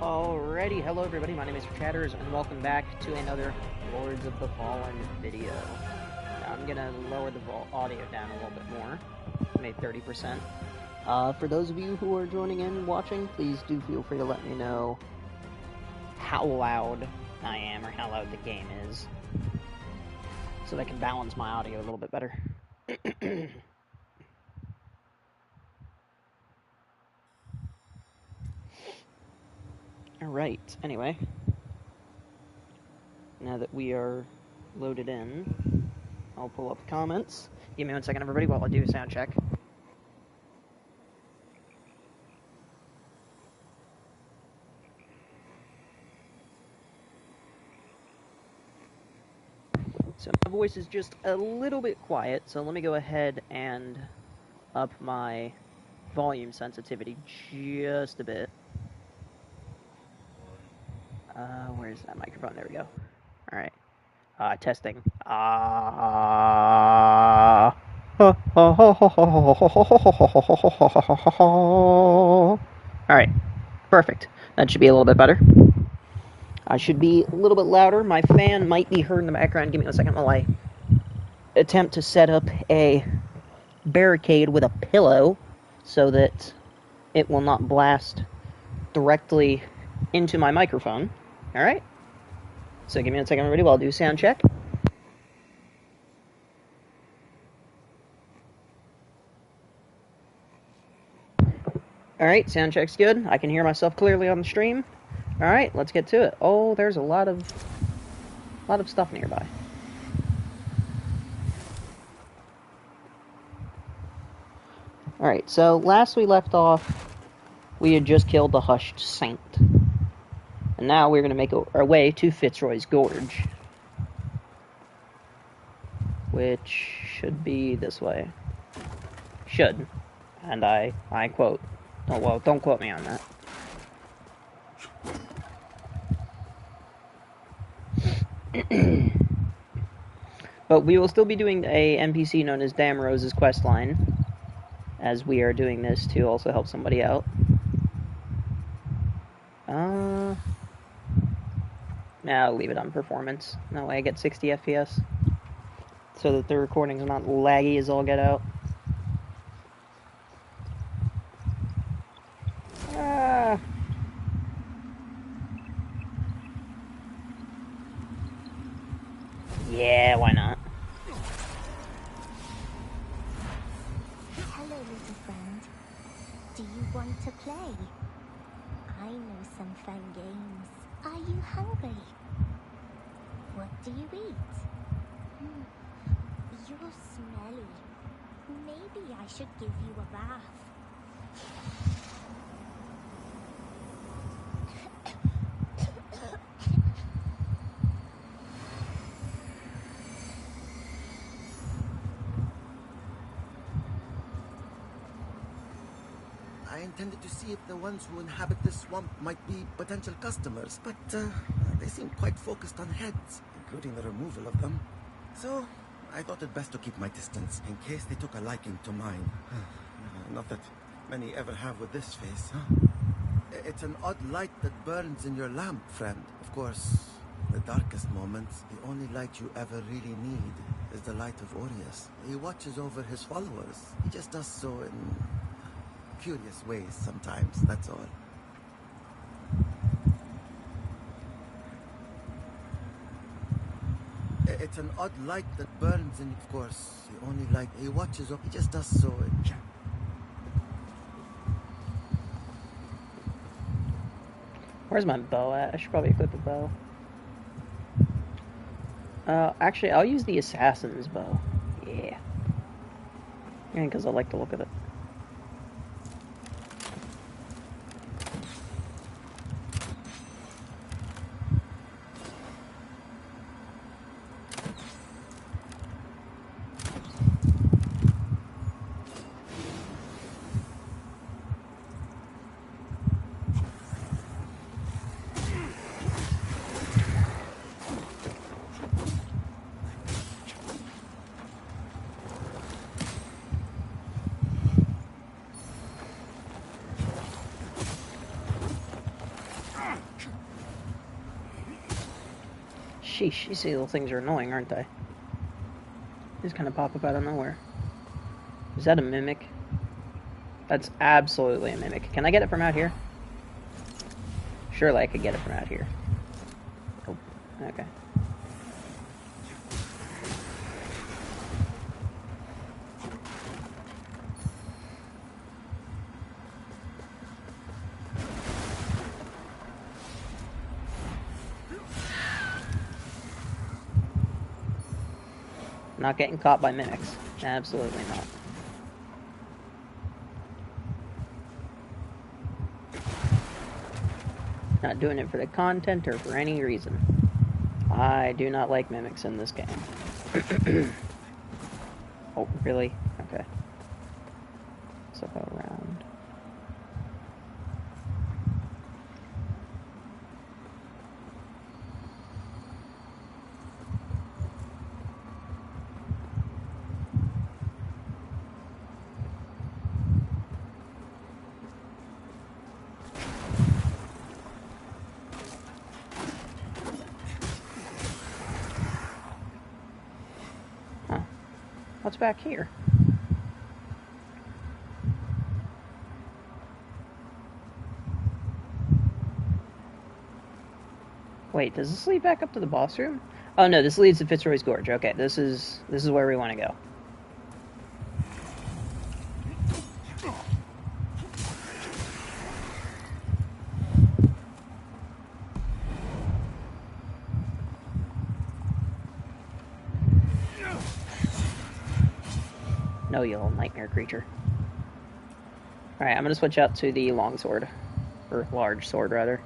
Alrighty, hello everybody, my name is Chatters, and welcome back to another Lords of the Fallen video. Now, I'm gonna lower the audio down a little bit more, maybe 30%. For those of you who are joining in watching, please do feel free to let me know how loud I am, or how loud the game is, so that I can balance my audio a little bit better. Alright, anyway, now that we are loaded in, I'll pull up the comments. Give me 1 second, everybody, while I do a sound check. So my voice is just a little bit quiet, so let me go ahead and up my volume sensitivity just a bit. Where's that microphone? There we go. Alright. Testing. Alright. Perfect. That should be a little bit better. I should be a little bit louder. My fan might be heard in the background. Give me 1 second while I attempt to set up a barricade with a pillow so that it will not blast directly into my microphone. Alright? So give me 1 second, everybody, while I do a sound check. Alright, sound check's good. I can hear myself clearly on the stream. Alright, let's get to it. Oh, there's a lot of stuff nearby. Alright, so last we left off, we had just killed the Hushed Saint. And now we're going to make our way to Fitzroy's Gorge, which should be this way. Should. And I quote. Oh, well, don't quote me on that. But we will still be doing a NPC known as Damrose's questline, as we are doing this to also help somebody out. Nah, I'll leave it on performance. That way I get 60 FPS. So that the recordings are not laggy as all get out. Yeah, why not? Hello, little friend. Do you want to play? I know some fun games. Are you hungry? What do you eat? You're smelly. Maybe I should give you a bath. I intended to see if the ones who inhabit this swamp might be potential customers, but they seem quite focused on heads, including the removal of them. So I thought it best to keep my distance, in case they took a liking to mine. Not that many ever have with this face, huh? It's an odd light that burns in your lamp, friend. Of course, in the darkest moments, the only light you ever really need is the light of Aureus. He watches over his followers. He just does so in curious ways sometimes, that's all. It's an odd light that burns in, of course, the only light he watches over. He just does so in... Where's my bow at? I should probably equip a bow. Actually, I'll use the assassin's bow. Yeah. And because I like the look of it. Sheesh, you see little things are annoying, aren't they? They just kind of pop up out of nowhere. Is that a mimic? That's absolutely a mimic. Can I get it from out here? Surely I could get it from out here. Oh, okay. Not getting caught by mimics. Absolutely not. Not doing it for the content or for any reason. I do not like mimics in this game. Oh, really? Okay. So go around. What's back here? Wait, does this lead back up to the boss room? Oh no, this leads to Fitzroy's Gorge. Okay, this is where we want to go. No, you little nightmare creature. Alright, I'm gonna switch out to the long sword. Or large sword, rather.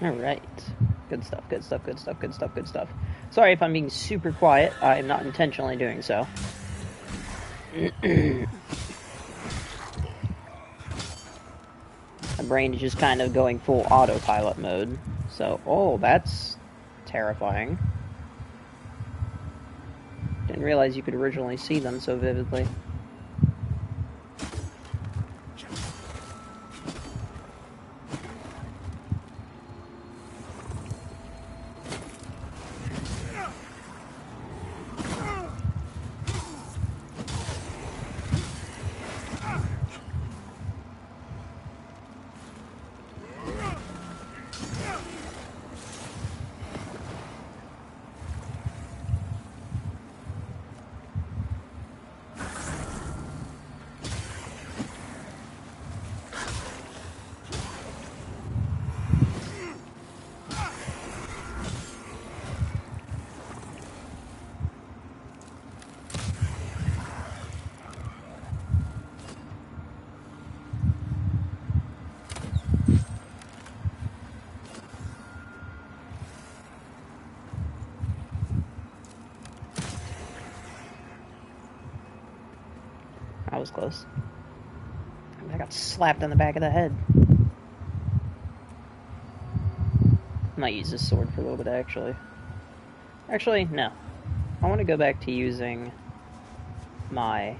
Alright. Good stuff, good stuff, good stuff, good stuff, good stuff. Sorry if I'm being super quiet. I'm not intentionally doing so. My brain is just kind of going full autopilot mode. So, oh, that's terrifying. Didn't realize you could originally see them so vividly. I was close. I got slapped in the back of the head. I might use this sword for a little bit, actually. Actually, no. I want to go back to using my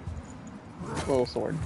little sword.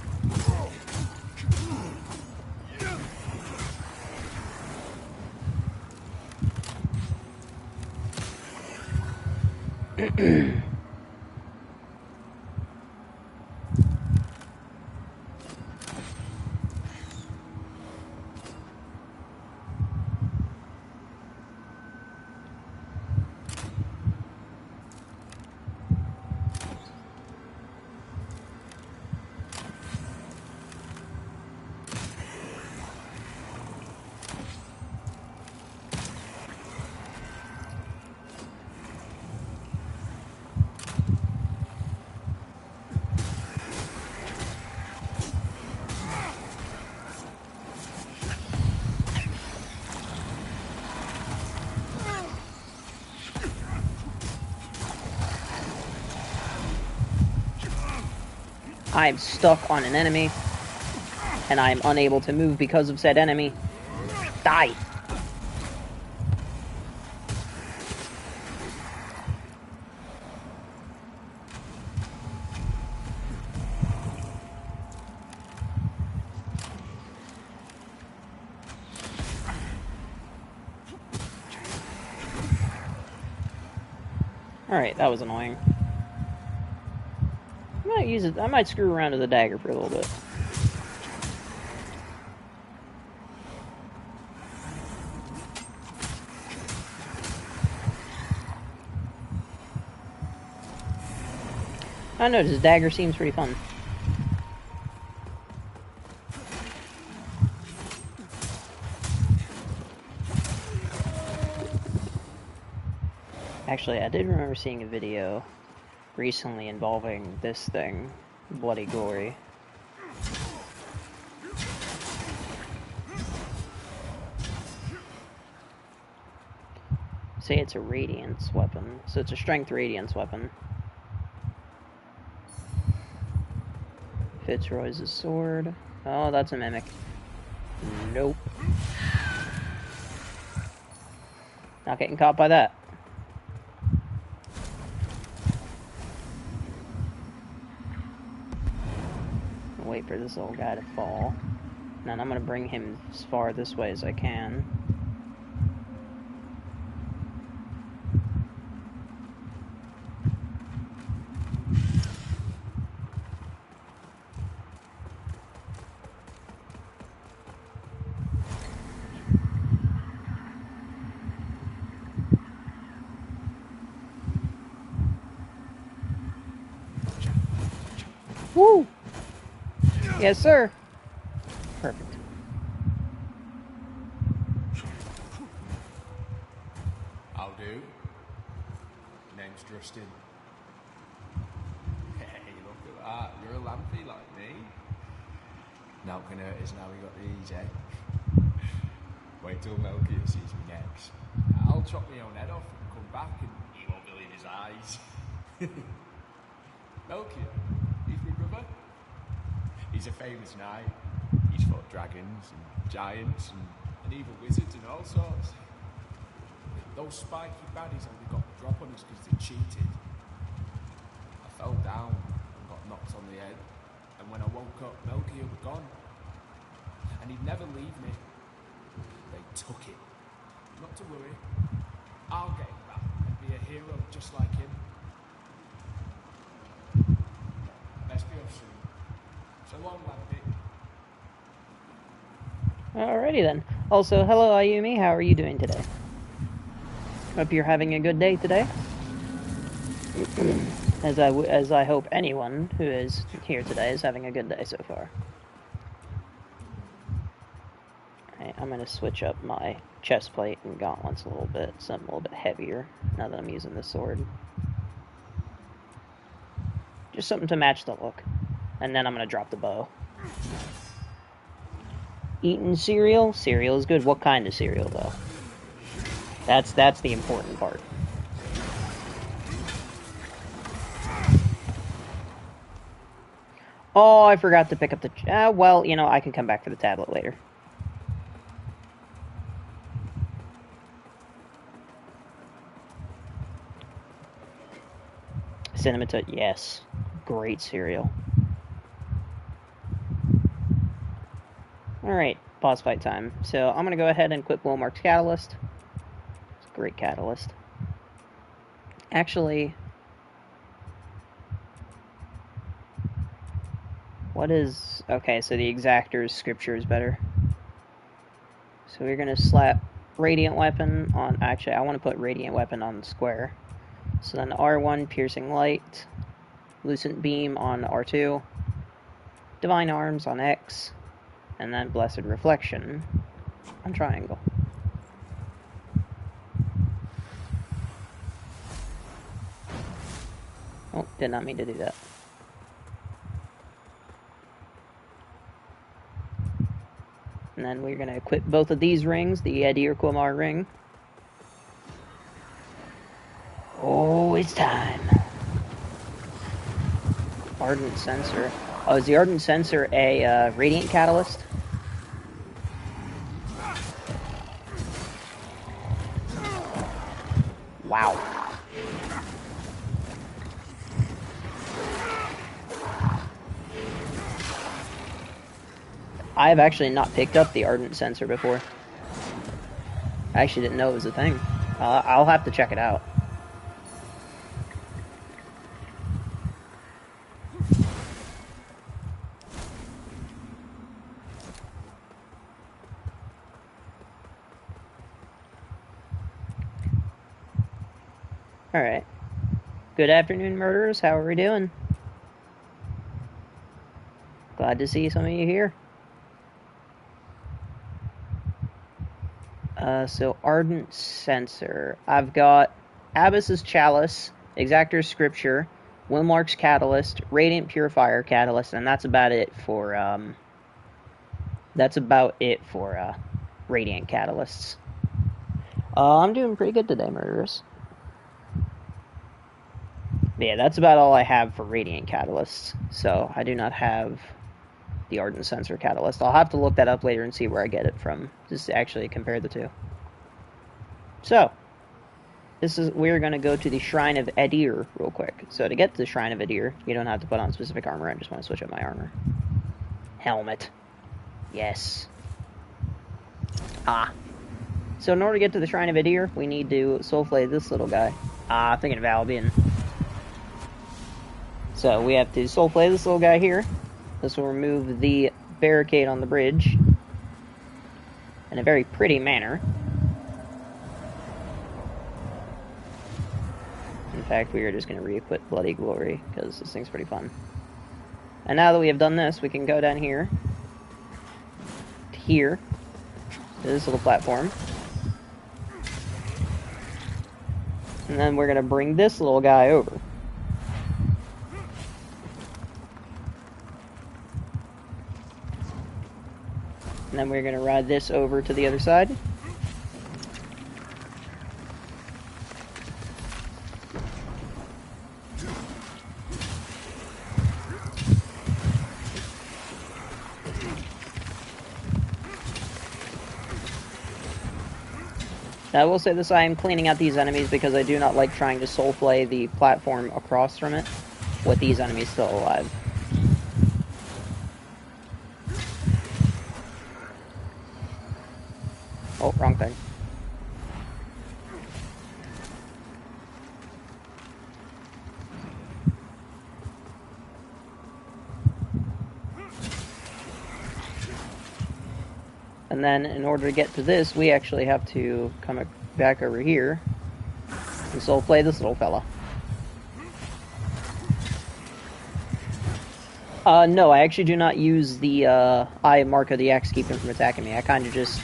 I'm stuck on an enemy, and I'm unable to move because of said enemy. Die! Alright, that was annoying. I might screw around with the dagger for a little bit. I don't know, this dagger seems pretty fun. Actually, I did remember seeing a video recently involving this thing, Bloody Glory. Say it's a Radiance weapon, so it's a Strength Radiance weapon. Fitzroy's sword. Oh, that's a Mimic. Nope. Not getting caught by that. Wait for this little guy to fall. And then I'm gonna bring him as far this way as I can. Woo! Yes, sir. Perfect. I'll do. Name's Justin. Hey, look at that. You're a lampy like me. Not gonna hurt us now we got these, eh? Wait till Melchior sees me next. I'll chop my own head off and come back and he won't believe his eyes. Melchior, he's my brother. He's a famous knight. He's fought dragons and giants and evil wizards and all sorts. Those spiky baddies only got a drop on us because they cheated. I fell down and got knocked on the head, and when I woke up, Melchior was gone. And he'd never leave me. They took it. Not to worry. I'll get him back and be a hero just like him. Best be off soon. So long, Lampy. Alrighty then. Also, hello Ayumi, how are you doing today? Hope you're having a good day today. as I hope anyone who is here today is having a good day so far. Alright, I'm gonna switch up my chest plate and gauntlets a little bit, something a little bit heavier now that I'm using the sword. Just something to match the look. And then I'm gonna drop the bow. Eating cereal? Cereal is good. What kind of cereal, though? That's the important part. Oh, I forgot to pick up the... well, you know, I can come back for the tablet later. Cinnamon Toast, yes. Great cereal. Alright, boss fight time. So, I'm gonna go ahead and equip Wilmark's Catalyst. It's a great catalyst. Actually... what is... okay, so the Exactor's Scripture is better. So we're gonna slap Radiant Weapon on... actually, I want to put Radiant Weapon on the square. So then R1, Piercing Light. Lucent Beam on R2. Divine Arms on X. And then Blessed Reflection on triangle. Oh, did not mean to do that. And then we're going to equip both of these rings, the Adir Quamar ring. Oh, it's time. Ardent Sensor. Oh, is the Ardent Censer a Radiant Catalyst? Wow. I have actually not picked up the Ardent Censer before. I actually didn't know it was a thing. I'll have to check it out. Alright. Good afternoon, murderers. How are we doing? Glad to see some of you here. So Ardent Censer. I've got Abyss's Chalice, Exactor's Scripture, Windlark's Catalyst, Radiant Purifier Catalyst, and that's about it for Radiant Catalysts. I'm doing pretty good today, murderers. Yeah, that's about all I have for Radiant Catalysts. So I do not have the Ardent Censer Catalyst. I'll have to look that up later and see where I get it from, just to actually compare the two. So, we're going to go to the Shrine of Adir real quick. So to get to the Shrine of Adir, you don't have to put on specific armor. I just want to switch up my armor. Helmet. Yes. So in order to get to the Shrine of Adir, we need to soulflay this little guy. Thinking of Albion. So we have to soulflay this little guy here. This will remove the barricade on the bridge in a very pretty manner. In fact, we are just going to re-equip Bloody Glory, because this thing's pretty fun. And now that we have done this, we can go down here, to this little platform. And then we're going to bring this little guy over. And then we're going to ride this over to the other side. Now, I will say this, I am cleaning out these enemies because I do not like trying to soulflay the platform across from it with these enemies still alive. Oh, wrong thing. And then, in order to get to this, we actually have to come back over here and soulflay this little fella. No, I actually do not use the eye mark of the axe to keep him from attacking me. I kind of just...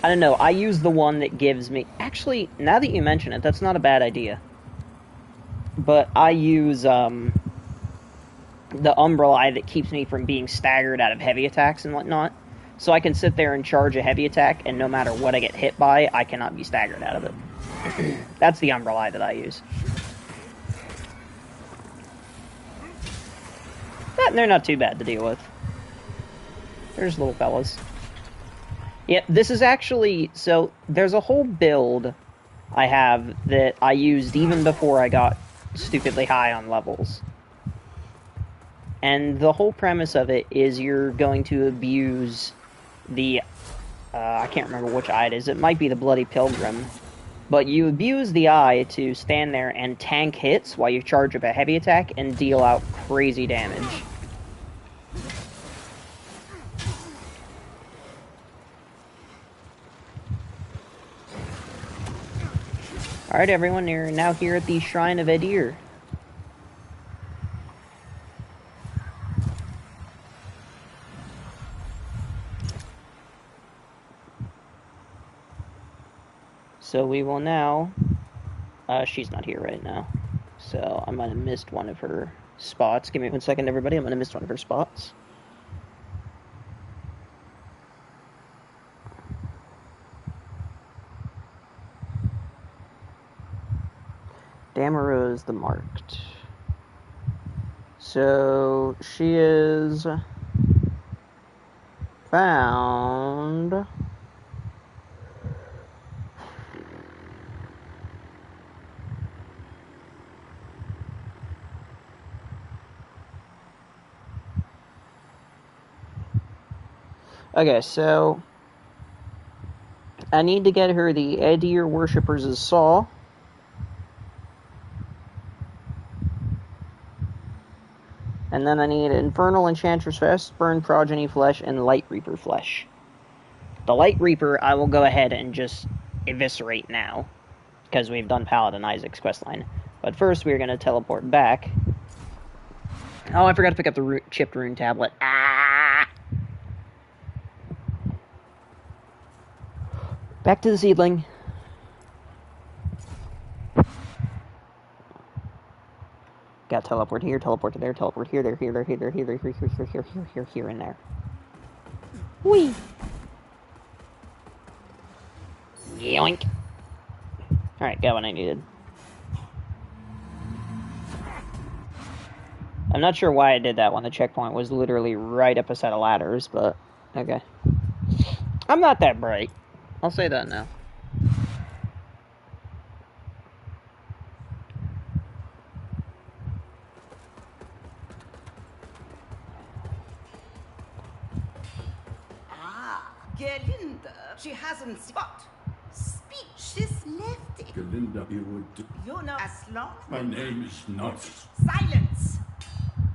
I don't know, I use the one that gives me... Actually, now that you mention it, that's not a bad idea. But I use the Umbral Eye that keeps me from being staggered out of heavy attacks and whatnot. So I can sit there and charge a heavy attack, and no matter what I get hit by, I cannot be staggered out of it. That's the Umbral Eye that I use. And they're not too bad to deal with. There's little fellas. Yeah, this is actually... So, there's a whole build I have that I used even before I got stupidly high on levels. And the whole premise of it is you're going to abuse the... I can't remember which eye it is. It might be the Bloody Pilgrim. But you abuse the eye to stand there and tank hits while you charge up a heavy attack and deal out crazy damage. Alright everyone, you're now here at the Shrine of Adir. So we will now... she's not here right now. So I might have missed one of her spots. Give me 1 second, everybody. I might have missed one of her spots. Damaro's the Marked. so she is found. Okay, so I need to get her the Adir Worshippers' Saw. And then I need Infernal Enchantress Fest, Burn Progeny Flesh, and Light Reaper Flesh. The Light Reaper I will go ahead and just eviscerate now, because we've done Paladin Isaac's questline. But first we're going to teleport back. Oh, I forgot to pick up the chipped rune tablet. Ah! Back to the seedling. Got teleport here, teleport to there, teleport here, there, here, there, here, there, here, there, here, and there. Whee! Yoink! Alright, got what I needed. I'm not sure why I did that when the checkpoint was literally right up a set of ladders, but okay. I'm not that bright. I'll say that now. Gerlinda, she hasn't spot. Speak, she's left it. Gerlinda, you would... You know, as long... My name is not... Silence!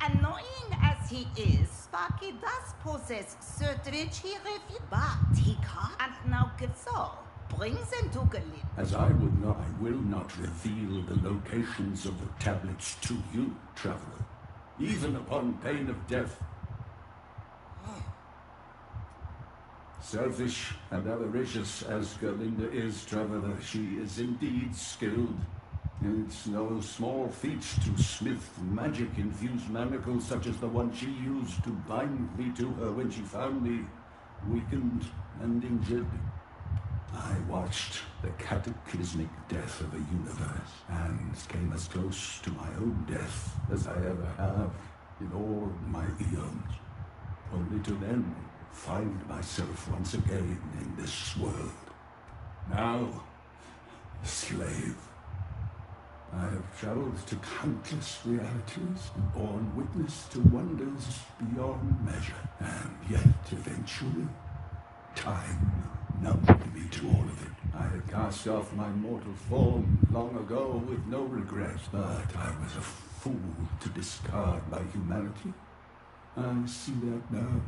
Annoying as he is, Sparky does possess certain which he refuses, but he can't. And now Gazor brings them to Gerlinda. As I will not reveal the locations of the tablets to you, traveler, even upon pain of death. Selfish and avaricious as Gerlinda is, traveler, she is indeed skilled. It's no small feat to smith magic-infused manacles such as the one she used to bind me to her when she found me weakened and injured. I watched the cataclysmic death of a universe and came as close to my own death as I ever have in all my eons, only to then find myself once again in this world. Now, a slave. I have traveled to countless realities and borne witness to wonders beyond measure, and yet eventually, time numbed me to all of it. I had cast off my mortal form long ago with no regret, but I was a fool to discard my humanity. I see that now.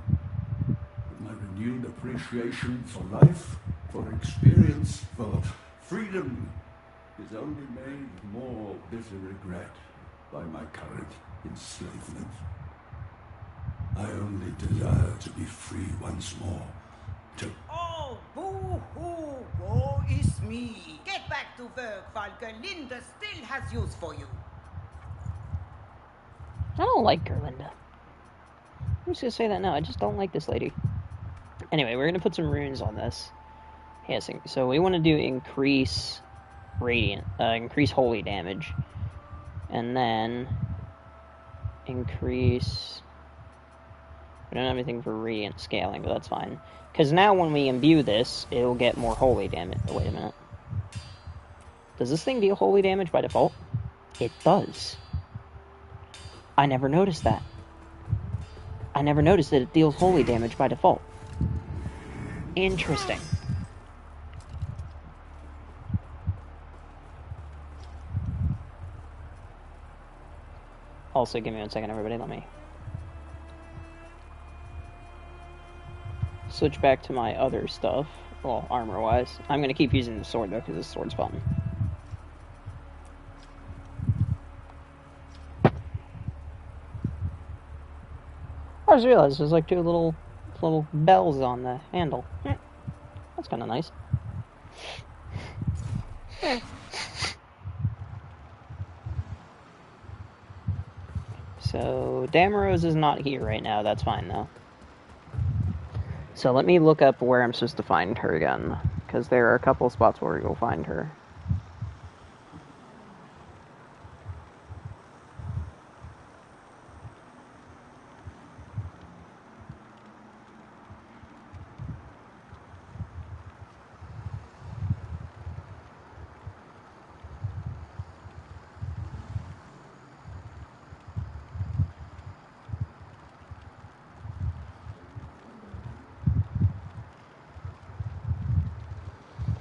My renewed appreciation for life, for experience, for freedom is only made more bitter regret by my current enslavement. I only desire to be free once more, to... Oh, boo-hoo, woe is me. Get back to work while Gerlinda still has use for you. I don't like Gerlinda. I'm just gonna say that now. I just don't like this lady. Anyway, we're gonna put some runes on this. Yes, so we want to do increase radiant, increase holy damage, and then increase. We don't have anything for radiant scaling, but that's fine. Because now when we imbue this, it'll get more holy damage. Oh, wait a minute. Does this thing deal holy damage by default? It does. I never noticed that. I never noticed that it deals holy damage by default. Interesting. Also, give me 1 second, everybody. Let me switch back to my other stuff. Well, armor-wise. I'm going to keep using the sword, though, because the sword's fun. I just realized there's like two little bells on the handle. That's kind of nice. So, Damaros is not here right now. That's fine, though. So let me look up where I'm supposed to find her again, because there are a couple spots where you'll find her.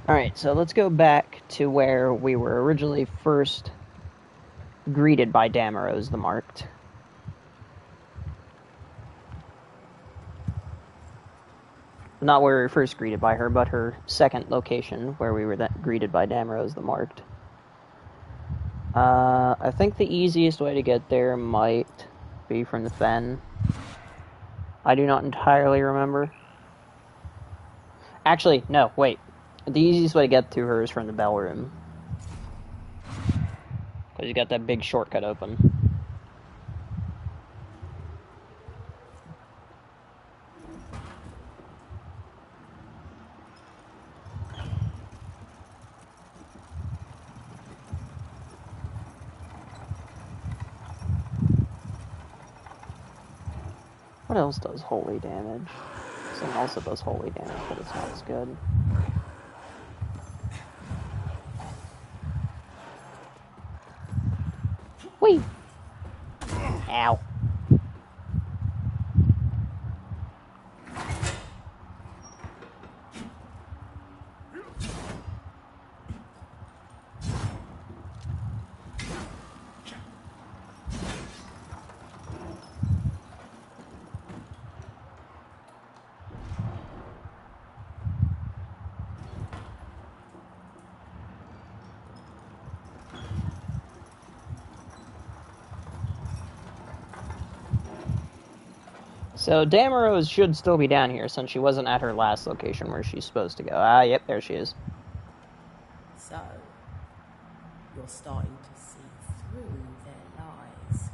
Alright, so let's go back to where we were originally first greeted by Damaros the Marked. Not where we were first greeted by her, but her second location where we were greeted by Damaros the Marked. I think the easiest way to get there might be from the Fen. I do not entirely remember. Actually, no, wait. The easiest way to get to her is from the Bell Room. Because you got that big shortcut open. What else does holy damage? Something also does holy damage, but it's not as good. Whee! Ow. So Damaros should still be down here since she wasn't at her last location where she's supposed to go. Ah, yep, there she is. So, you're starting to see through their lies.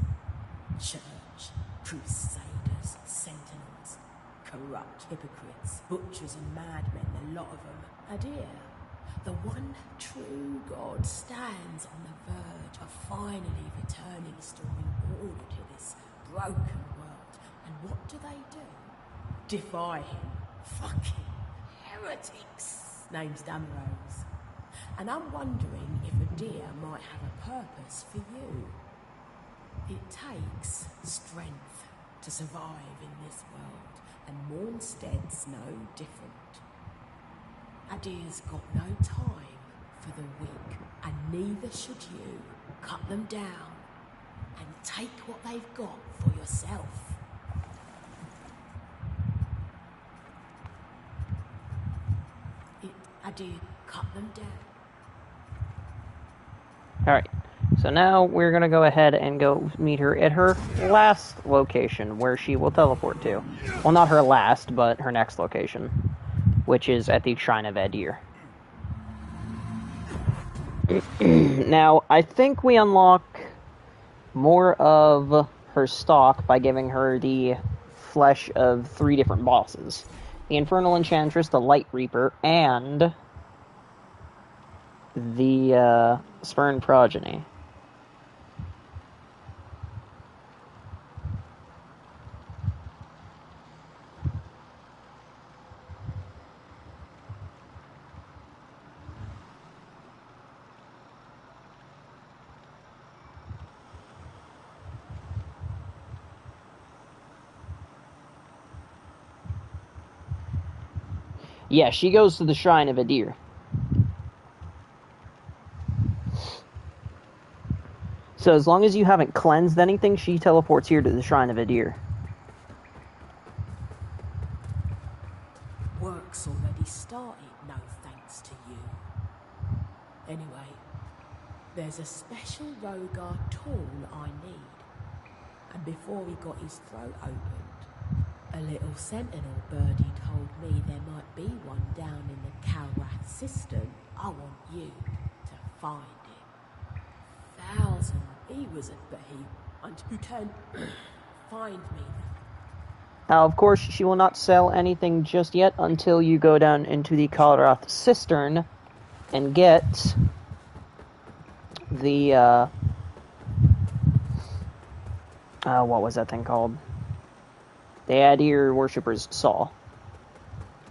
Church, crusaders, sentinels, corrupt hypocrites, butchers and madmen, a lot of them. Adir, the one true God stands on the verge of finally returning, restoring order to this broken world. And what do? Defy him. Fucking heretics. Name's Damaros. And I'm wondering if Adir might have a purpose for you. It takes strength to survive in this world, and Mornstead's no different. Adir's got no time for the weak, and neither should you. Cut them down and take what they've got for yourself. Adir, cut them down. Alright, so now we're going to go ahead and go meet her at her last location where she will teleport to. Well, not her last, but her next location, which is at the Shrine of Adir. Now, I think we unlock more of her stock by giving her the flesh of 3 different bosses. The Infernal Enchantress, the Light Reaper, and the Spurn Progeny. Yeah, she goes to the Shrine of Adir. So as long as you haven't cleansed anything, she teleports here to the Shrine of Adir. Work's already started, no thanks to you. Anyway, there's a special Rogar tool I need. And before he got his throat opened, a little sentinel birdie told me there might be one down in the Kalrath cistern. I want you to find it. 1,000 he was at bay, and you can find me. Now, of course, she will not sell anything just yet until you go down into the Kalrath cistern and get the, what was that thing called? The Adir Worshipper's Saw.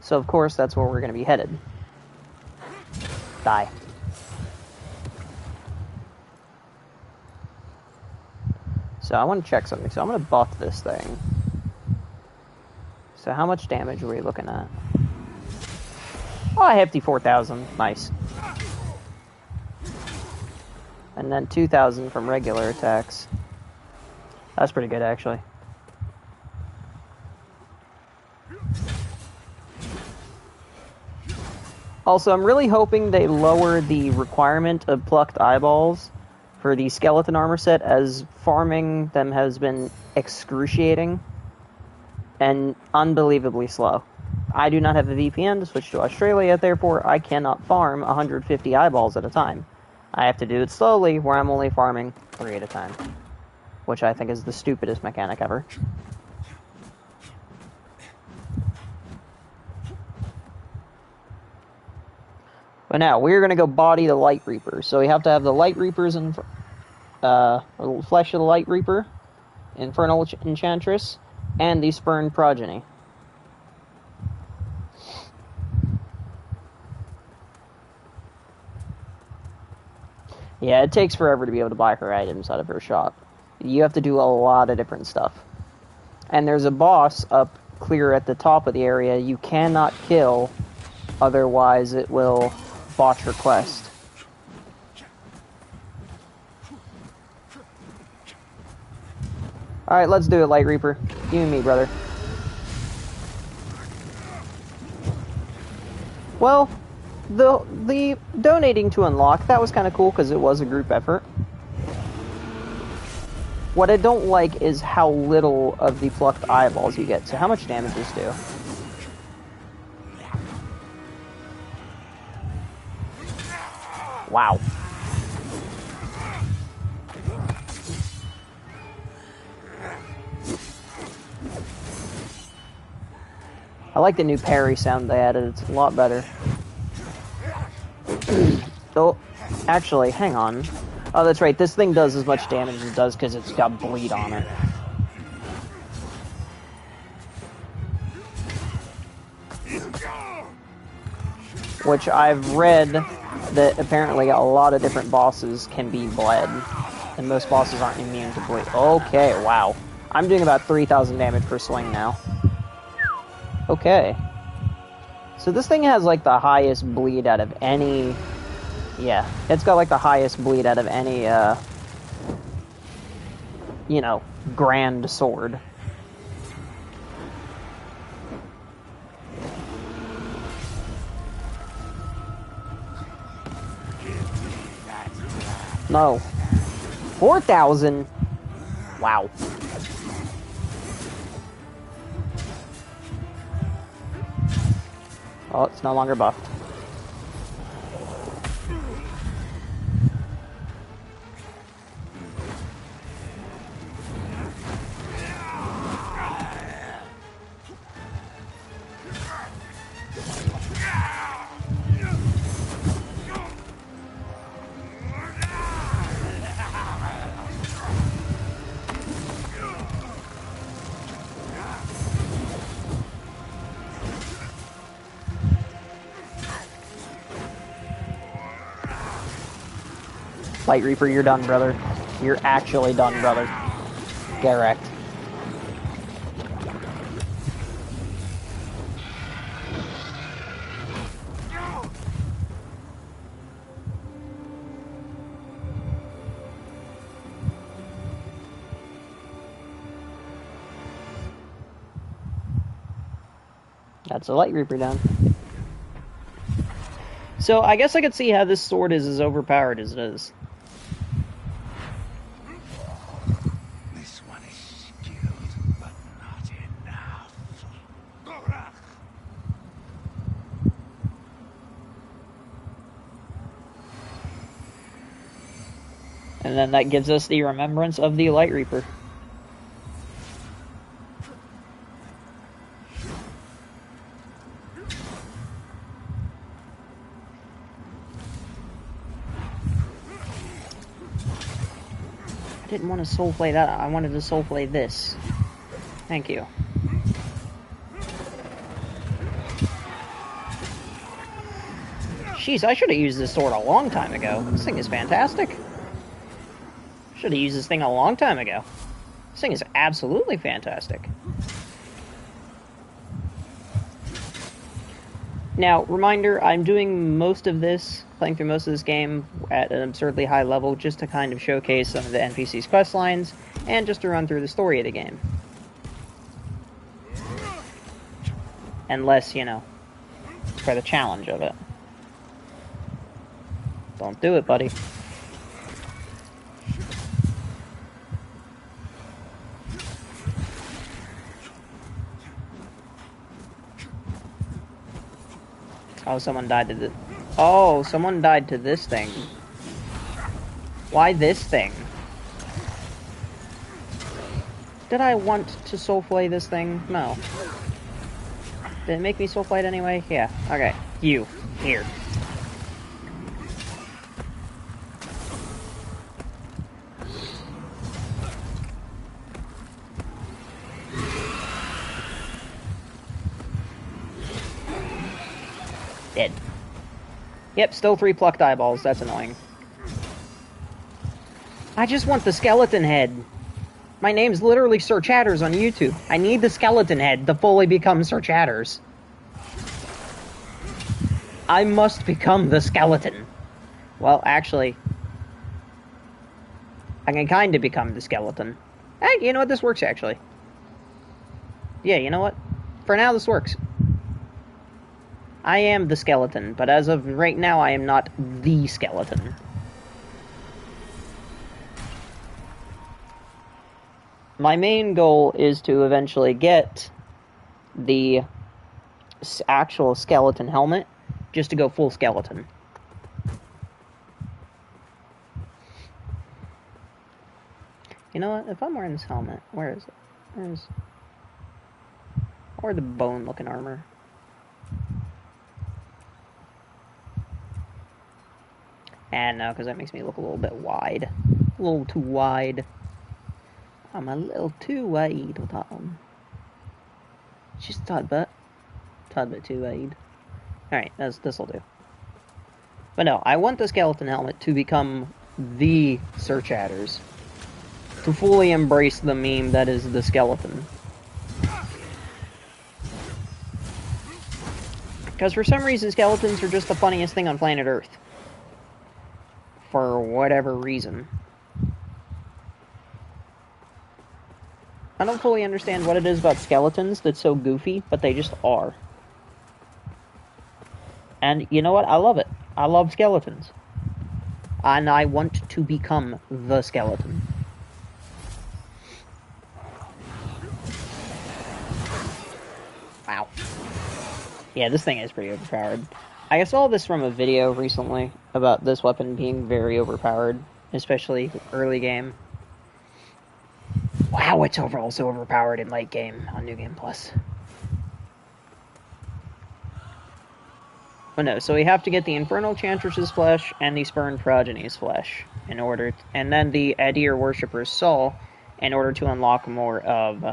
So, of course, that's where we're going to be headed. Die. So, I want to check something. So, I'm going to buff this thing. So, how much damage are we looking at? Oh, hefty 4,000. Nice. And then 2,000 from regular attacks. That's pretty good, actually. Also, I'm really hoping they lower the requirement of plucked eyeballs for the skeleton armor set, as farming them has been excruciating and unbelievably slow. I do not have a VPN to switch to Australia, therefore I cannot farm 150 eyeballs at a time. I have to do it slowly, where I'm only farming 3 at a time, which I think is the stupidest mechanic ever. But now, we're going to go body the Light Reaper. So we have to have the Light Reapers and Flesh of the Light Reaper, Infernal Enchantress, and the Spurned Progeny. Yeah, it takes forever to be able to buy her items out of her shop. You have to do a lot of different stuff. And there's a boss up clear at the top of the area you cannot kill, otherwise it will botch your quest. Alright, let's do it, Light Reaper. You and me, brother. Well, the donating to unlock, that was kind of cool because it was a group effort. What I don't like is how little of the plucked eyeballs you get. So how much damage does this do? Wow. I like the new parry sound they added. It's a lot better. Oh, actually, hang on. Oh, that's right. This thing does as much damage as it does because it's got bleed on it. Which I've read that apparently a lot of different bosses can be bled. And most bosses aren't immune to bleed. Okay, wow. I'm doing about 3,000 damage per swing now. Okay. So this thing has like the highest bleed out of any... Yeah, it's got like the highest bleed out of any, you know, grand sword. No. 4,000? Wow. Oh, it's no longer buffed. Light Reaper, you're done, brother. You're actually done, brother. Get wrecked. That's a Light Reaper down. So, I guess I could see how this sword is as overpowered as it is. This one is skilled, but not enough. And then that gives us the remembrance of the Light Reaper. I didn't want to soulplay that. I wanted to soulplay this. Thank you. Jeez, I should have used this sword a long time ago. This thing is fantastic. Should have used this thing a long time ago. This thing is absolutely fantastic. Now, reminder, I'm doing most of this, playing through most of this game at an absurdly high level just to kind of showcase some of the NPC's quest lines and just to run through the story of the game. Unless, you know, for the challenge of it. Don't do it, buddy. Oh, someone died to this. Oh, someone died to this thing. Why this thing? Did I want to soul flay this thing? No. Did it make me soul flay anyway? Yeah. Okay. You. Here. Dead. Yep, still 3 plucked eyeballs. That's annoying. I just want the skeleton head. My name's literally Sir Chatters on YouTube. I need the skeleton head to fully become Sir Chatters. I must become the skeleton. Well, actually, I can kind of become the skeleton. Hey, you know what? This works, actually. Yeah, you know what? For now, this works. I am the skeleton, but as of right now, I am not the skeleton. My main goal is to eventually get the actual skeleton helmet, just to go full skeleton. You know what? If I'm wearing this helmet, where is it? Or the bone-looking armor? And no, because that makes me look a little bit wide. A little too wide. I'm a little too wide with that one. Just a tad bit. Tad bit too wide. Alright, this'll do. But no, I want the skeleton helmet to become the Sir Chatters. To fully embrace the meme that is the skeleton. Because for some reason, skeletons are just the funniest thing on planet Earth. For whatever reason. I don't fully understand what it is about skeletons that's so goofy, but they just are. And you know what? I love it. I love skeletons. And I want to become the skeleton. Wow. Yeah, this thing is pretty overpowered. I saw this from a video recently about this weapon being very overpowered, especially early game. Wow, it's also overpowered in late game on New Game Plus. But no, so we have to get the Infernal Chantress's flesh and the Spurned Progeny's flesh in order, and then the Adir Worshipper's soul in order to unlock more of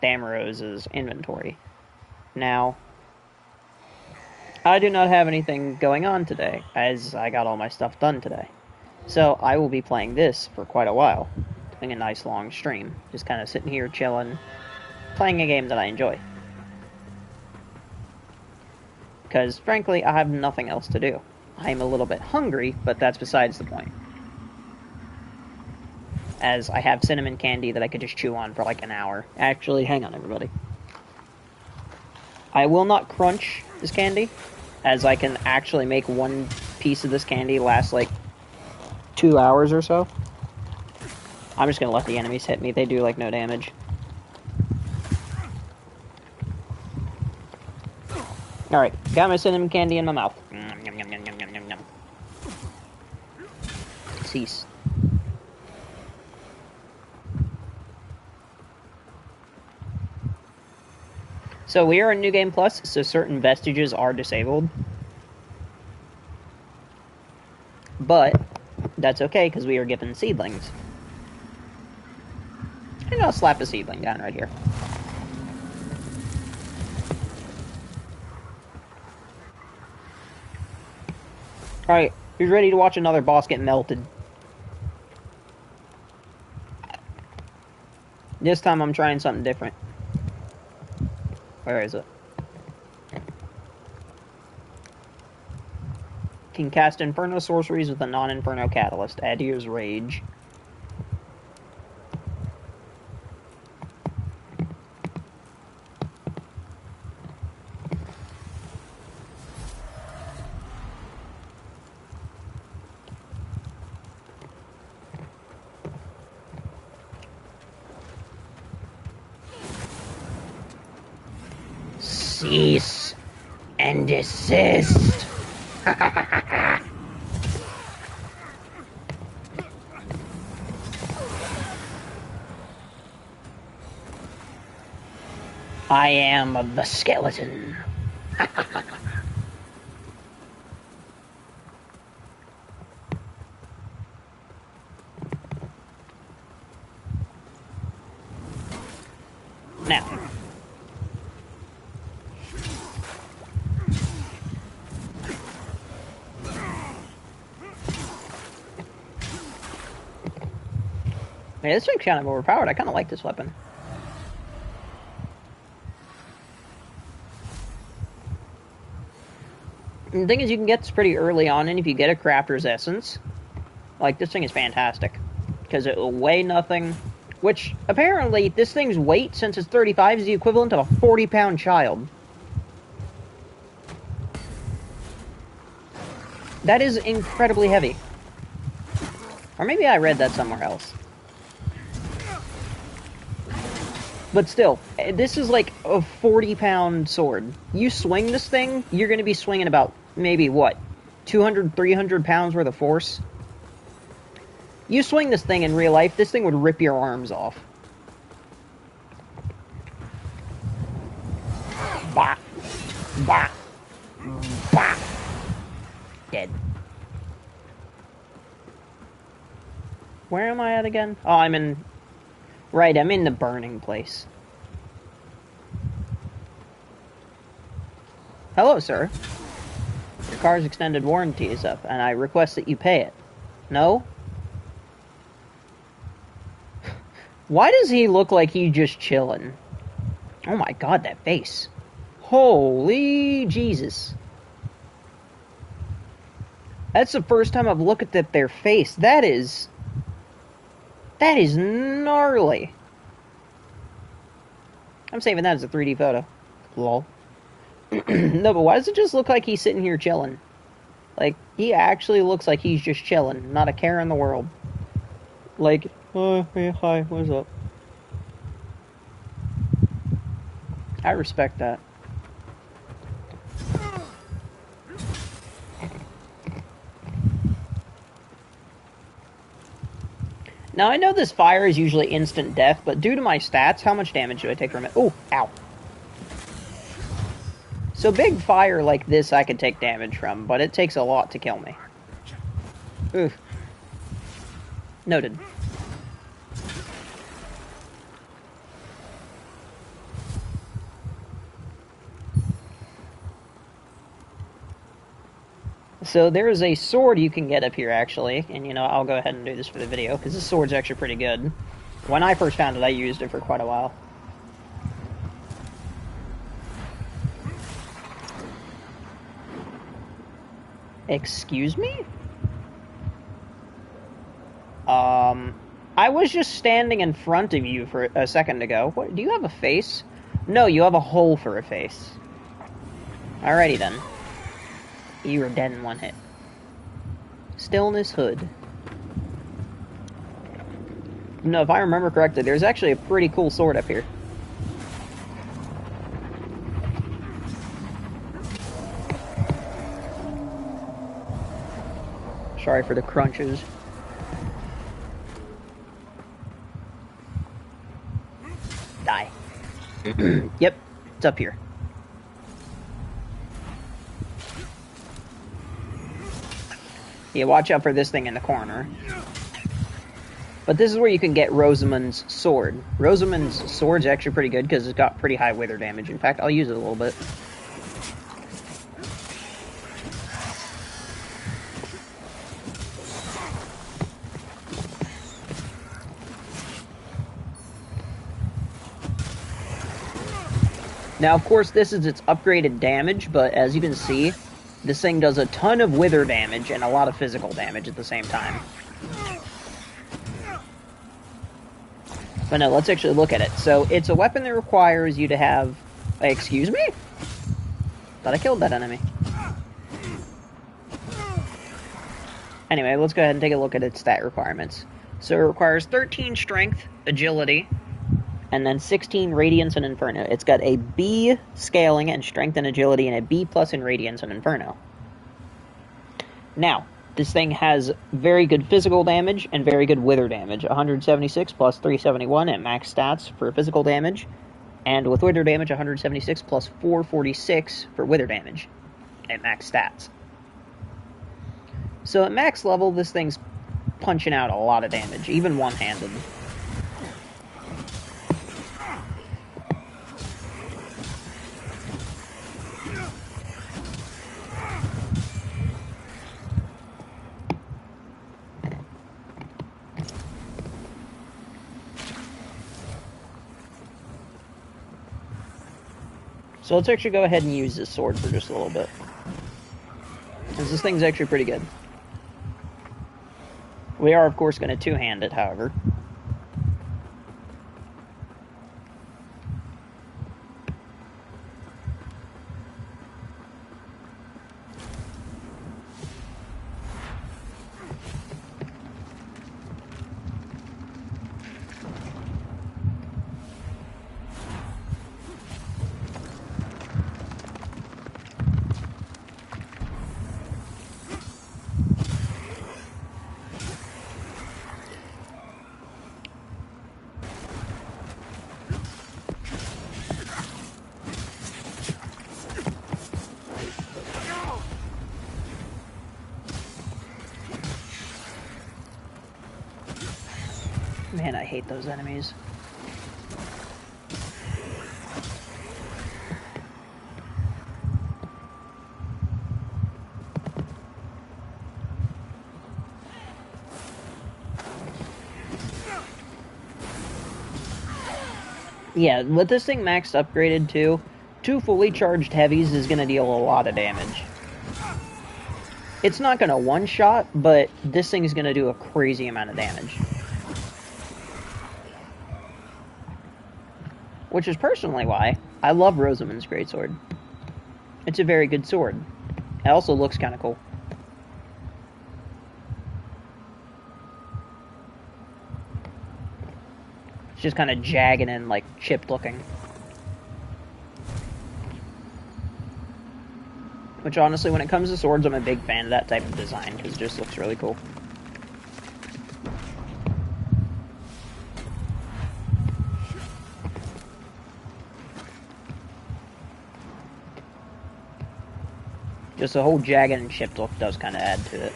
Damarose's inventory. Now, I do not have anything going on today, as I got all my stuff done today. So I will be playing this for quite a while, doing a nice long stream, just kind of sitting here chilling, playing a game that I enjoy. Because, frankly, I have nothing else to do. I'm a little bit hungry, but that's besides the point. As I have cinnamon candy that I could just chew on for like an hour. Actually, hang on, everybody. I will not crunch this candy, as I can actually make one piece of this candy last like 2 hours or so. I'm just gonna let the enemies hit me. They do like no damage. Alright, got my cinnamon candy in my mouth. Cease. So we are in New Game Plus, so certain vestiges are disabled. But that's okay, because we are given seedlings. And I'll slap a seedling down right here. Alright, who's ready to watch another boss get melted? This time I'm trying something different. Where is it? Can cast Inferno sorceries with a non-Inferno catalyst. Adir's Rage. Cease and desist. I am the skeleton. Now. Yeah, this thing's kind of overpowered. I kind of like this weapon. And the thing is, you can get this pretty early on, and if you get a Crafter's Essence, like, this thing is fantastic. Because it will weigh nothing. Which, apparently, this thing's weight, since it's 35, is the equivalent of a 40-pound child. That is incredibly heavy. Or maybe I read that somewhere else. But still, this is like a 40-pound sword. You swing this thing, you're going to be swinging about, maybe, what, 200, 300 pounds worth of force? You swing this thing in real life, this thing would rip your arms off. Bah! Bah! Bah! Dead. Where am I at again? Oh, I'm in... Right, I'm in the burning place. Hello, sir. Your car's extended warranty is up, and I request that you pay it. No? Why does he look like he's just chilling? Oh my god, that face. Holy Jesus. That's the first time I've looked at their face. That is gnarly. I'm saving that as a 3D photo. Lol. No, but why does it just look like he's sitting here chilling? Like, he actually looks like he's just chilling. Not a care in the world. Like, oh, hey, hi, what's up? I respect that. Now, I know this fire is usually instant death, but due to my stats, how much damage do I take from it? Oh, ow. So big fire like this I can take damage from, but it takes a lot to kill me. Oof. Noted. So there is a sword you can get up here, actually, and you know, I'll go ahead and do this for the video, because this sword's actually pretty good. When I first found it, I used it for quite a while. Excuse me? I was just standing in front of you for a second ago. What, do you have a face? No, you have a hole for a face. Alrighty then. You were dead in one hit. Stillness Hood. No, if I remember correctly, there's actually a pretty cool sword up here. Sorry for the crunches. Die. Yep, it's up here. Yeah, watch out for this thing in the corner. But this is where you can get Rosamund's sword. Rosamund's sword's actually pretty good because it's got pretty high wither damage. In fact, I'll use it a little bit. Now, of course, this is its upgraded damage, but as you can see, This thing does a ton of wither damage and a lot of physical damage at the same time. But no, let's actually look at it. So, it's a weapon that requires you to have... Excuse me? Thought I killed that enemy. Anyway, let's go ahead and take a look at its stat requirements. So, it requires 13 Strength, Agility, and then 16 Radiance and Inferno. It's got a B scaling and Strength and Agility, and a B plus in Radiance and Inferno. Now, this thing has very good physical damage and very good wither damage. 176 plus 371 at max stats for physical damage. And with wither damage, 176 plus 446 for wither damage at max stats. So at max level, this thing's punching out a lot of damage, even one-handed. So let's actually go ahead and use this sword for just a little bit. Because this thing's actually pretty good. We are, of course, going to two-hand it, however. Man, I hate those enemies. Yeah, with this thing maxed upgraded to, 2 fully charged heavies is going to deal a lot of damage. It's not going to one-shot, but this thing is going to do a crazy amount of damage. Which is personally why I love Rosamund's Greatsword. It's a very good sword. It also looks kind of cool. It's just kind of jagged and, like, chipped looking. Which, honestly, when it comes to swords, I'm a big fan of that type of design, because it just looks really cool. Just the whole jagged and chipped look does kind of add to it.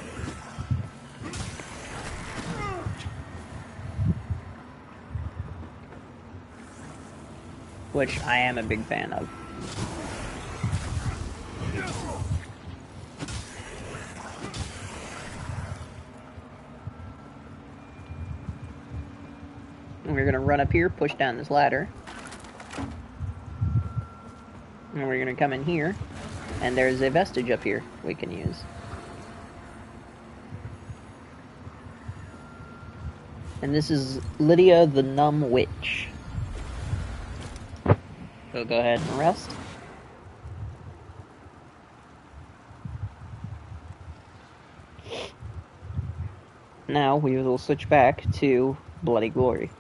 Which I am a big fan of. And we're going to run up here, push down this ladder. And we're going to come in here. And there's a vestige up here we can use. And this is Lydia the Numb Witch. So go ahead and rest. Now we will switch back to Bloody Glory.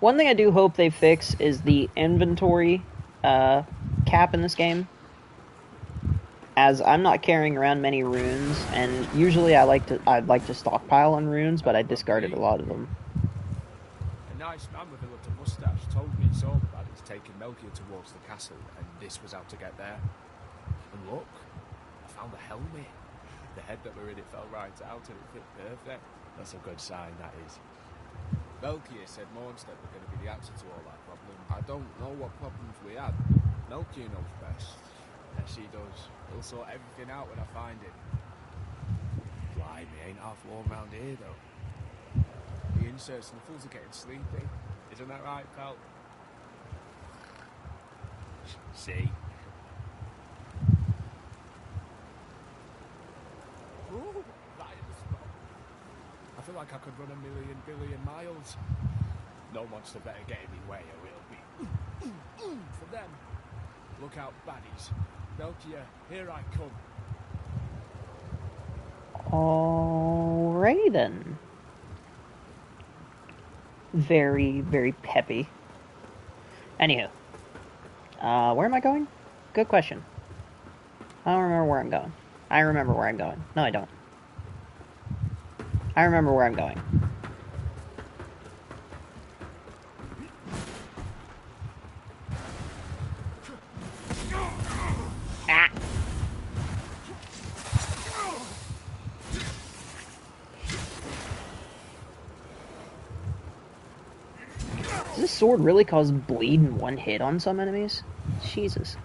One thing I do hope they fix is the inventory cap in this game, as I'm not carrying around many runes, and usually I'd like to stockpile on runes, but I discarded a lot of them. A nice man with a little moustache told me he saw the baddies taking Melchior towards the castle, and this was how to get there. And look, I found the helmet. The head that were in it fell right out, and it fit perfect. That's a good sign, that is. Melchior said Mornstead were going to be the answer to all that problem. I don't know what problems we had. Melchior knows best. Yes, he does. He'll sort everything out when I find it. Blimey, ain't half warm round here, though. The inserts and the fools are getting sleepy. Isn't that right, pal? See? like I could run a million billion miles. No monster better get in my way or it'll be for them. Look out, baddies. Belkia, here I come. Alrighty then. Very, very peppy. Anywho. Where am I going? Good question. I don't remember where I'm going. I remember where I'm going. No, I don't. I remember where I'm going. Ah! Does this sword really cause bleed in one hit on some enemies? Jesus.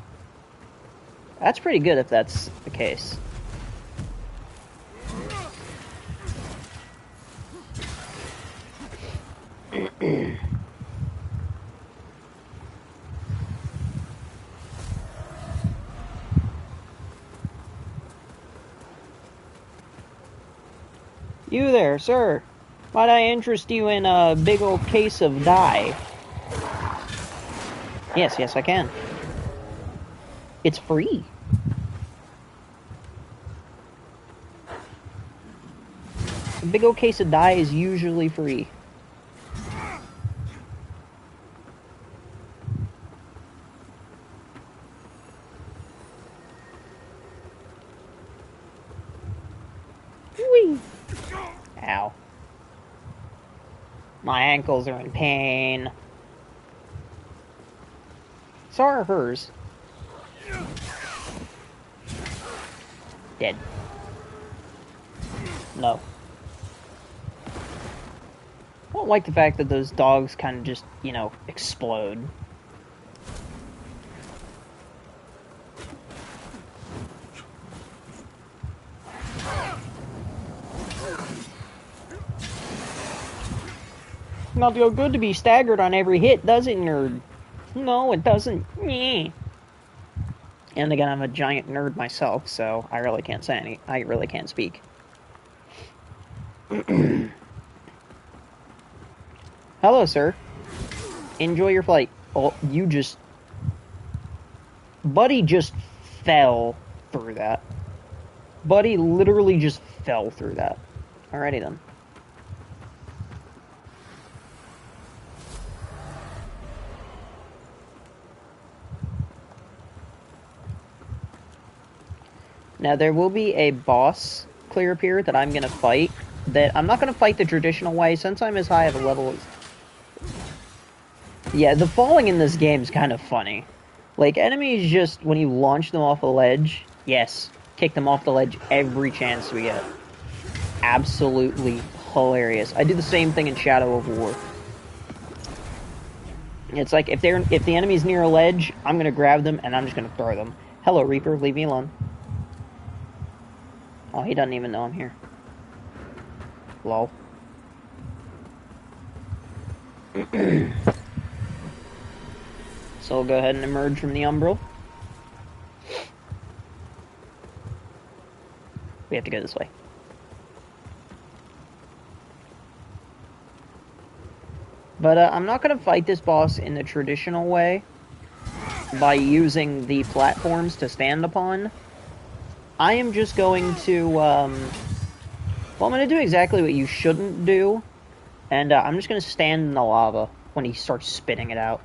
That's pretty good if that's the case. You there, sir. Might I interest you in a big old case of dye? Yes, I can. It's free. A big old case of dye is usually free. Whee! Ow. My ankles are in pain. So are hers. Dead. No. I don't like the fact that those dogs kind of just, you know, explode. Not feel good to be staggered on every hit, does it, nerd? No, it doesn't. And again, I'm a giant nerd myself, so I really can't say any. I really can't speak. Hello, sir. Enjoy your flight. Oh, you just... Buddy just fell through that. Buddy literally just fell through that. Alrighty then. Now, there will be a boss clear up here that I'm going to fight. That I'm not going to fight the traditional way, since I'm as high of a level as... Yeah, the falling in this game is kind of funny. Like, enemies just, when you launch them off a ledge, yes, kick them off the ledge every chance we get. Absolutely hilarious. I do the same thing in Shadow of War. It's like, if the enemy's near a ledge, I'm going to grab them, and I'm just going to throw them. Hello, Reaper, leave me alone. Oh, he doesn't even know I'm here. Lol. So we'll go ahead and emerge from the umbral. We have to go this way. But I'm not going to fight this boss in the traditional way by using the platforms to stand upon. I am just going to, well, I'm going to do exactly what you shouldn't do, and I'm just going to stand in the lava when he starts spitting it out.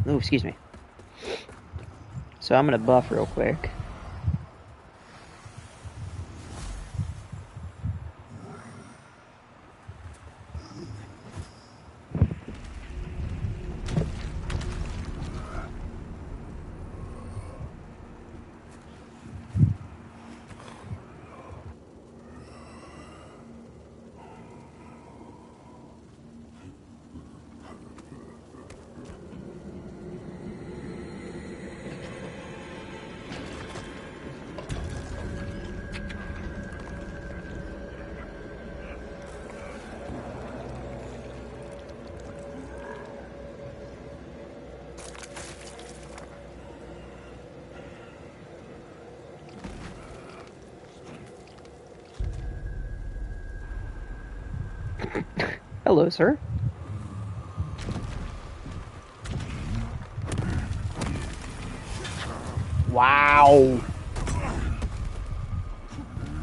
Oh, excuse me. So I'm going to buff real quick. Hello, sir. Wow.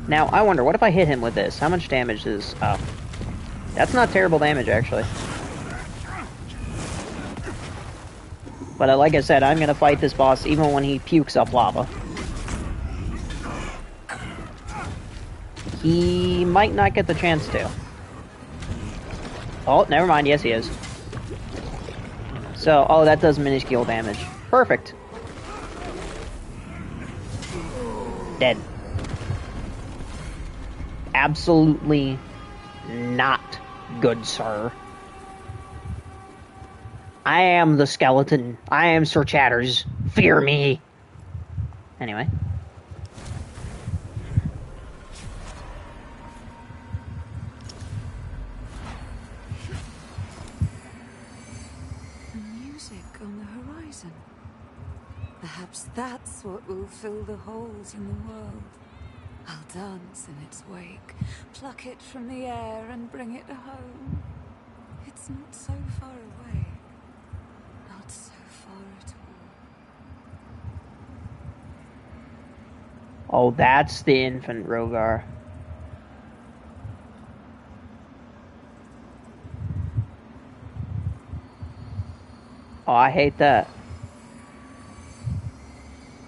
Now, I wonder, what if I hit him with this? How much damage is... Oh. That's not terrible damage, actually. But like I said, I'm gonna fight this boss even when he pukes up lava. He might not get the chance to. Oh, never mind. Yes, he is. So, oh, that does minuscule damage. Perfect. Dead. Absolutely not good, sir. I am the skeleton. I am Sir Chatters. Fear me. Anyway. The music on the horizon. Perhaps that's what will fill the holes in the world. I'll dance in its wake, pluck it from the air and bring it home. It's not so far away. Not so far at all. Oh, that's the infant Rogar. Oh, I hate that.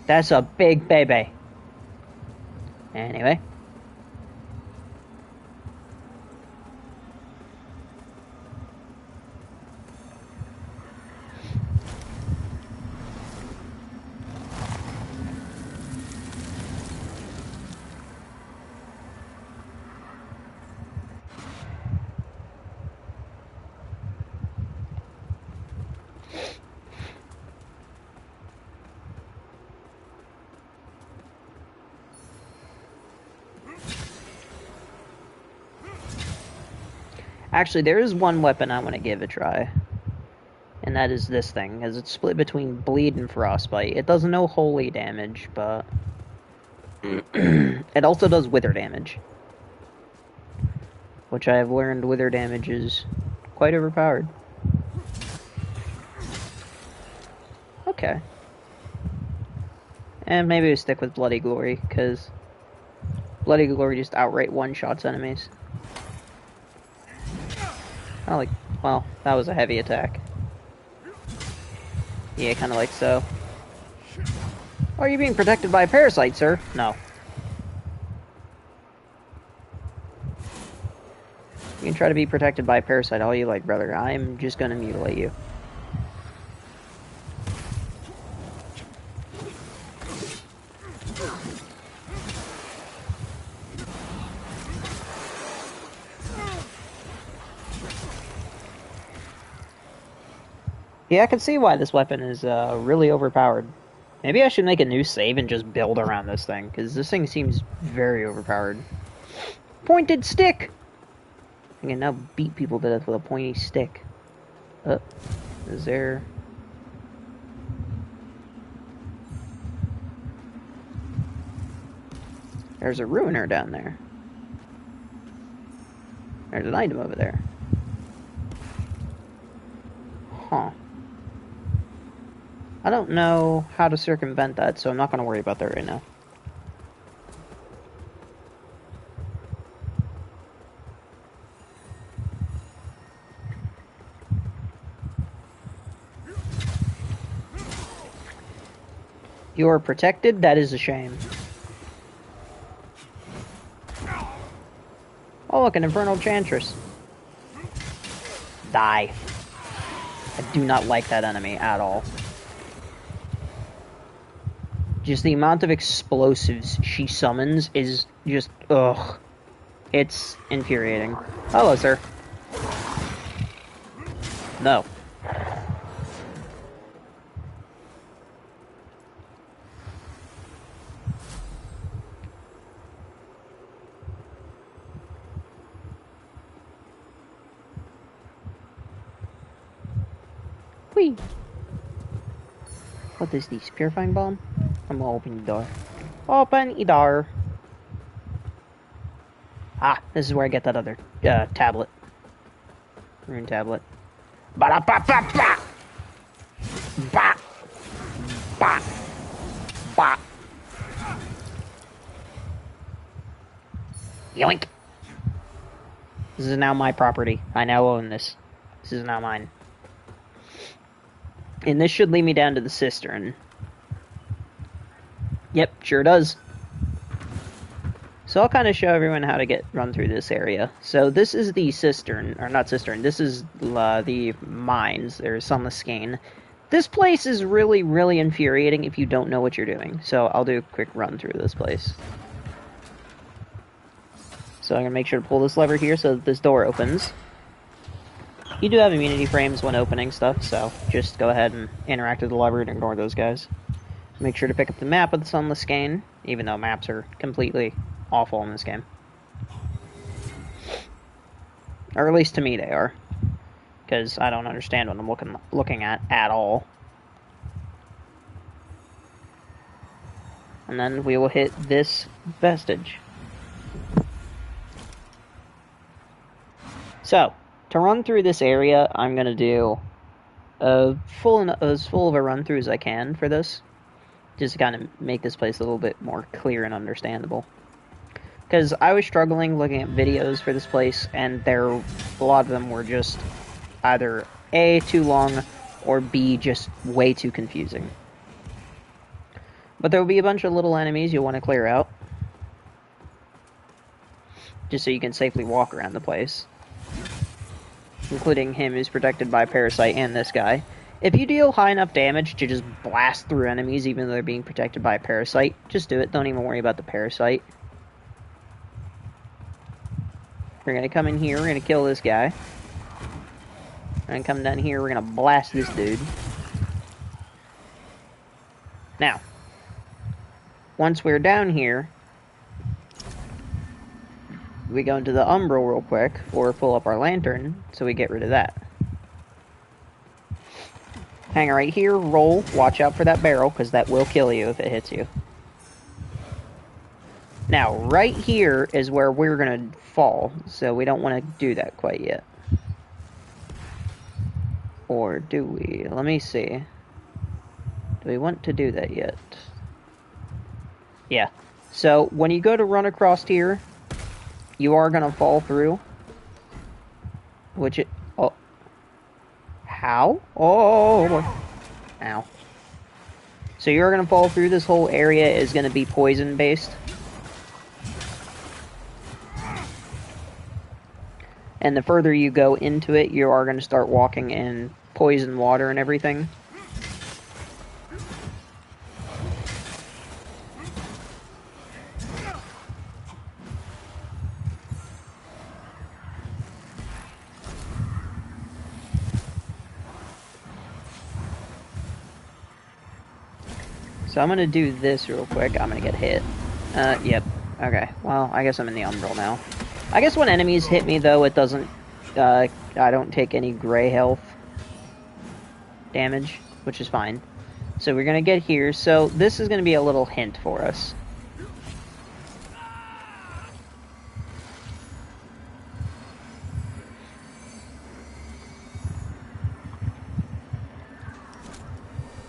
That's a big baby. Anyway. Actually, there is one weapon I want to give a try. And that is this thing, as it's split between Bleed and Frostbite. It does no holy damage, but... it also does Wither damage. Which I have learned Wither damage is quite overpowered. Okay. And maybe we stick with Bloody Glory, because Bloody Glory just outright one-shots enemies. Oh, like, well, that was a heavy attack. Yeah, kind of like so. Are you being protected by a parasite, sir? No. You can try to be protected by a parasite all you like, brother. I'm just gonna mutilate you. Yeah, I can see why this weapon is really overpowered. Maybe I should make a new save and just build around this thing, because this thing seems very overpowered. Pointed stick! I can now beat people to death with a pointy stick. Is there... There's a ruiner down there. There's an item over there. Huh. I don't know how to circumvent that, so I'm not going to worry about that right now. You are protected? That is a shame. Oh, look, an Infernal Chantress. Die. I do not like that enemy at all. Just the amount of explosives she summons is just, ugh. It's infuriating. Hello, sir. No. Whee! What is this? Purifying bomb? I'm gonna open the door. Open the door! Ah, this is where I get that other tablet. Rune tablet. Ba-da-ba-ba-ba! Ba! Ba! Ba! Yoink! This is now my property. I now own this. This is now mine. And this should lead me down to the cistern. Yep, sure does. So I'll kind of show everyone how to run through this area. So this is the cistern, or not cistern, this is the mines. There's Sunless Skein. This place is really, really infuriating if you don't know what you're doing. So I'll do a quick run through this place. So I'm going to make sure to pull this lever here so that this door opens. You do have immunity frames when opening stuff, so just go ahead and interact with the lever and ignore those guys. Make sure to pick up the map of the Sunless Skein, even though maps are completely awful in this game. Or at least to me they are. Because I don't understand what I'm looking at all. And then we will hit this vestige. So, to run through this area, I'm going to do as full of a run through as I can for this. Just to kind of make this place a little bit more clear and understandable. Because I was struggling looking at videos for this place, and a lot of them were just either A, too long, or B, just way too confusing. But there will be a bunch of little enemies you'll want to clear out. Just so you can safely walk around the place. Including him who's protected by Parasite and this guy. If you deal high enough damage to just blast through enemies even though they're being protected by a Parasite, just do it. Don't even worry about the Parasite. We're going to come in here, we're going to kill this guy. And come down here, we're going to blast this dude. Now, once we're down here, we go into the Umbral real quick, or pull up our lantern, so we get rid of that. Hang right here, roll, watch out for that barrel, because that will kill you if it hits you. Now, right here is where we're going to fall, so we don't want to do that quite yet. Or do we? Let me see. Do we want to do that yet? Yeah. So, when you go to run across here, you are going to fall through. Which it... Oh. How? Oh, boy. Ow. So you're going to fall through. This whole area is going to be poison-based. And the further you go into it, you are going to start walking in poison water and everything. So I'm going to do this real quick. I'm going to get hit. Yep. Okay. Well, I guess I'm in the Umbral now. I guess when enemies hit me, though, it doesn't... I don't take any gray health damage, which is fine. So we're going to get here. So this is going to be a little hint for us.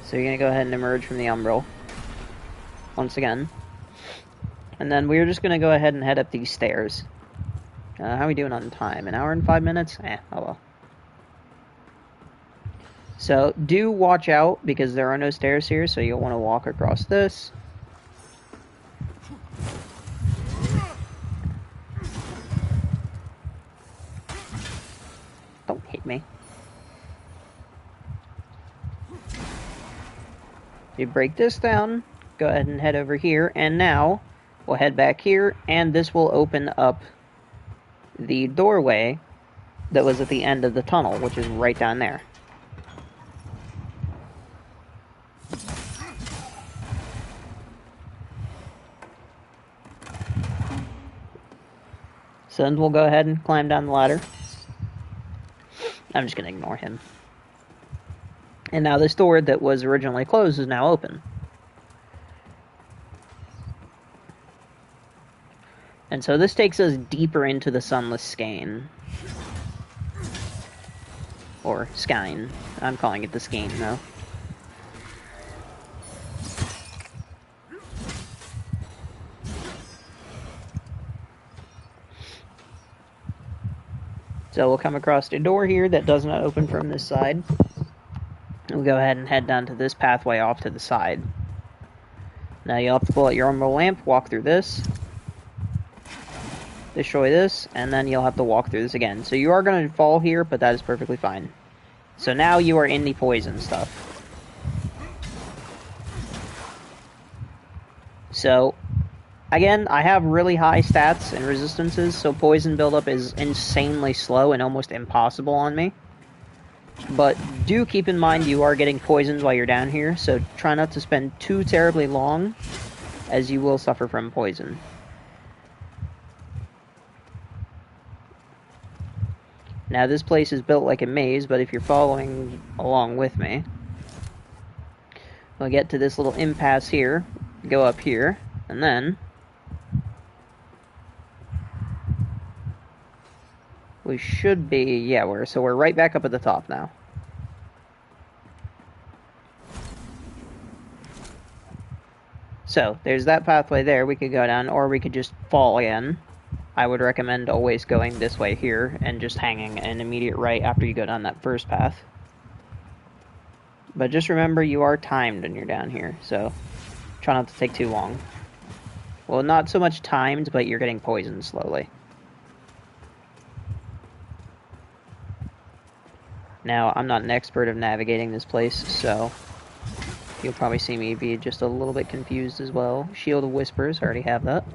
So you're going to go ahead and emerge from the Umbral. Once again. And then we're just going to go ahead and head up these stairs. How are we doing on time? 1 hour and 5 minutes? Oh well. So, do watch out, because there are no stairs here, so you'll want to walk across this. Don't hit me. You break this down, go ahead and head over here, and now we'll head back here, and this will open up the doorway that was at the end of the tunnel, which is right down there. So then we'll go ahead and climb down the ladder. I'm just going to ignore him. And now this door that was originally closed is now open. And so this takes us deeper into the Sunless Skein. Or Skein. I'm calling it the Skein, though. So we'll come across a door here that does not open from this side. We'll go ahead and head down to this pathway off to the side. Now you'll have to pull out your umbral lamp, walk through this, destroy this, and then you'll have to walk through this again. So you are going to fall here, but that is perfectly fine. So now you are in the poison stuff. So, again, I have really high stats and resistances, so poison buildup is insanely slow and almost impossible on me. But do keep in mind you are getting poisoned while you're down here, so try not to spend too terribly long, as you will suffer from poison. Now this place is built like a maze, but if you're following along with me, we'll get to this little impasse here, go up here, and then we should be, yeah, we're right back up at the top now. So, there's that pathway there we could go down, or we could just fall again. I would recommend always going this way here, and just hanging an immediate right after you go down that first path. But just remember, you are timed when you're down here, so try not to take too long. Well, not so much timed, but you're getting poisoned slowly. Now, I'm not an expert of navigating this place, so you'll probably see me be just a little bit confused as well. Shield of Whispers, I already have that.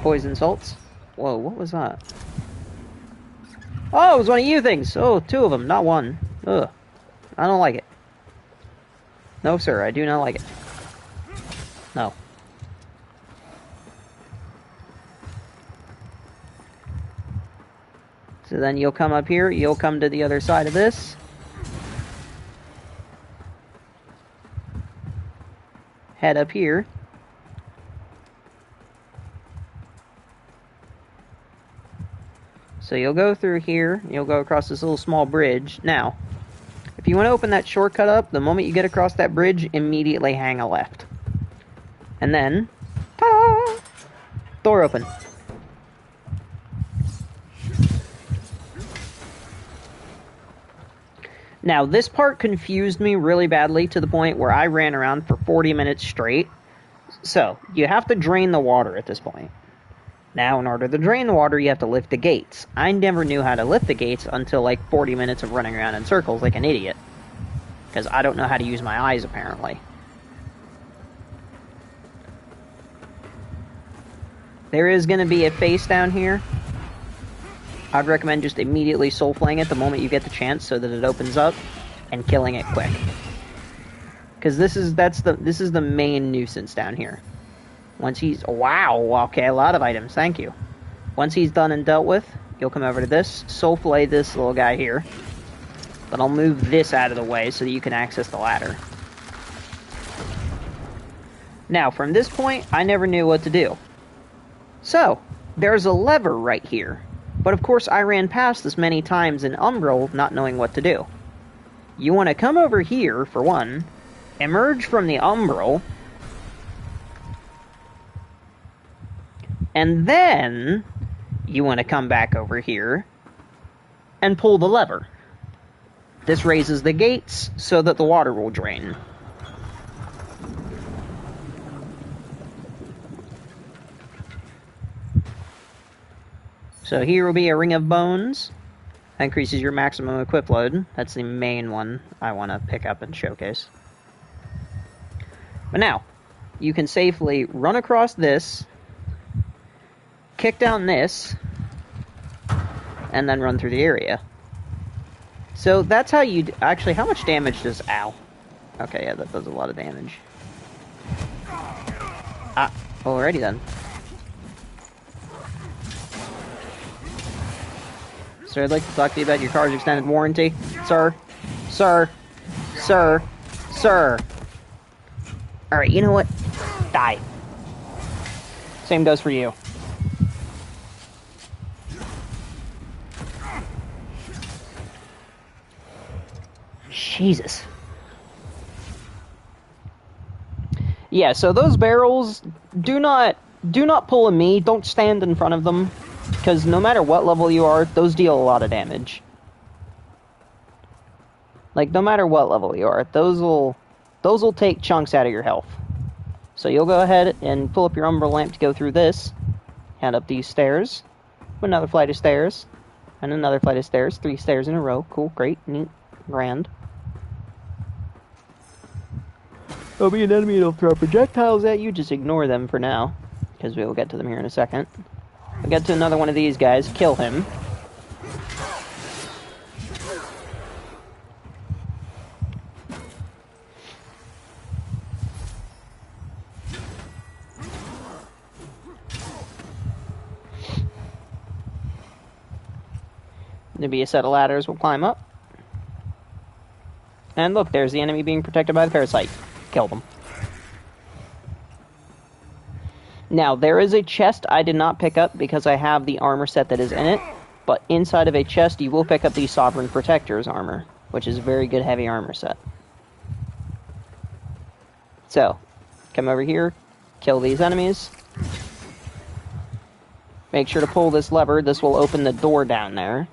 Poison salts. Whoa, what was that? Oh, it was one of you things! Oh, two of them, not one. Ugh. I don't like it. No, sir, I do not like it. No. So then you'll come up here, you'll come to the other side of this. Head up here. So you'll go through here, you'll go across this little small bridge. Now, if you want to open that shortcut up, the moment you get across that bridge, immediately hang a left. And then, ta-da! Door open. Now, this part confused me really badly to the point where I ran around for 40 minutes straight. So, you have to drain the water at this point. Now, in order to drain the water, you have to lift the gates. I never knew how to lift the gates until like 40 minutes of running around in circles like an idiot. Because I don't know how to use my eyes, apparently. There is going to be a face down here. I'd recommend just immediately soul flaying it the moment you get the chance so that it opens up and killing it quick. Because this is the main nuisance down here. Once he's... Wow! Okay, a lot of items, thank you. Once he's done and dealt with, you'll come over to this, soul flay this little guy here. But I'll move this out of the way so that you can access the ladder. Now, from this point, I never knew what to do. So, there's a lever right here. But of course, I ran past this many times in Umbral, not knowing what to do. You want to come over here, for one, emerge from the Umbral, and then you want to come back over here and pull the lever. This raises the gates so that the water will drain. So here will be a Ring of Bones. That increases your maximum equip load. That's the main one I want to pick up and showcase. But now, you can safely run across this, kick down this, and then run through the area. So that's how you... Actually, how much damage does... Ow. Okay, yeah, that does a lot of damage. Ah, alrighty then. So I'd like to talk to you about your car's extended warranty. Sir. Sir. Sir. Sir. Alright, you know what? Die. Same goes for you. Jesus. Yeah, so those barrels, do not pull a me, don't stand in front of them, because no matter what level you are, those deal a lot of damage. Like, no matter what level you are, those will take chunks out of your health. So you'll go ahead and pull up your umbral lamp to go through this, head up these stairs, another flight of stairs, and another flight of stairs, 3 stairs in a row. Cool, great, neat, grand. There'll be an enemy that'll throw projectiles at you, just ignore them for now, because we will get to them here in a second. We'll get to another one of these guys, kill him. There'll be a set of ladders we'll climb up. And look, there's the enemy being protected by the parasite. Kill them. Now, there is a chest I did not pick up because I have the armor set that is in it. But inside of a chest, you will pick up the Sovereign Protector's armor, which is a very good heavy armor set. So, come over here, kill these enemies. Make sure to pull this lever. This will open the door down there.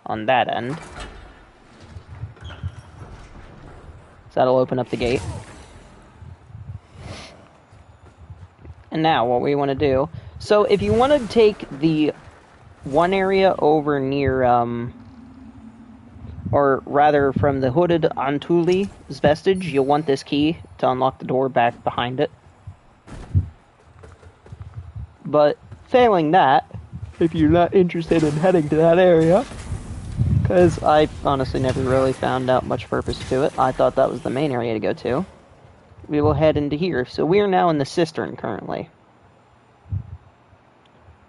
On that end. So that'll open up the gate. And now, what we want to do... So, if you want to take the one area over near, or rather from the hooded Antuli's vestige, you'll want this key to unlock the door back behind it. But, failing that, if you're not interested in heading to that area, because I honestly never really found out much purpose to it, I thought that was the main area to go to, we will head into here. So we are now in the cistern currently.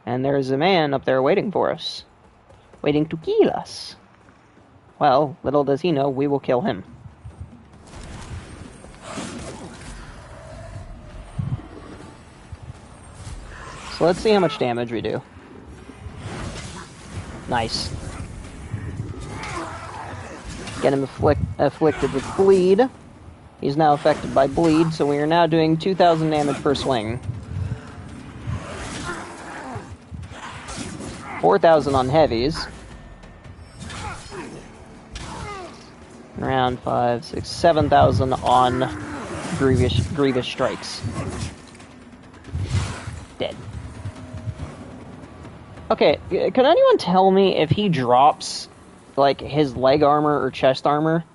And there's a man up there waiting for us. Waiting to kill us. Well, little does he know, we will kill him. So let's see how much damage we do. Nice. Get him afflicted with bleed. He's now affected by bleed, so we are now doing 2,000 damage per swing. 4,000 on heavies. Around 5, 6, 7,000 on grievous strikes. Dead. Okay, can anyone tell me if he drops, like, his leg armor or chest armor?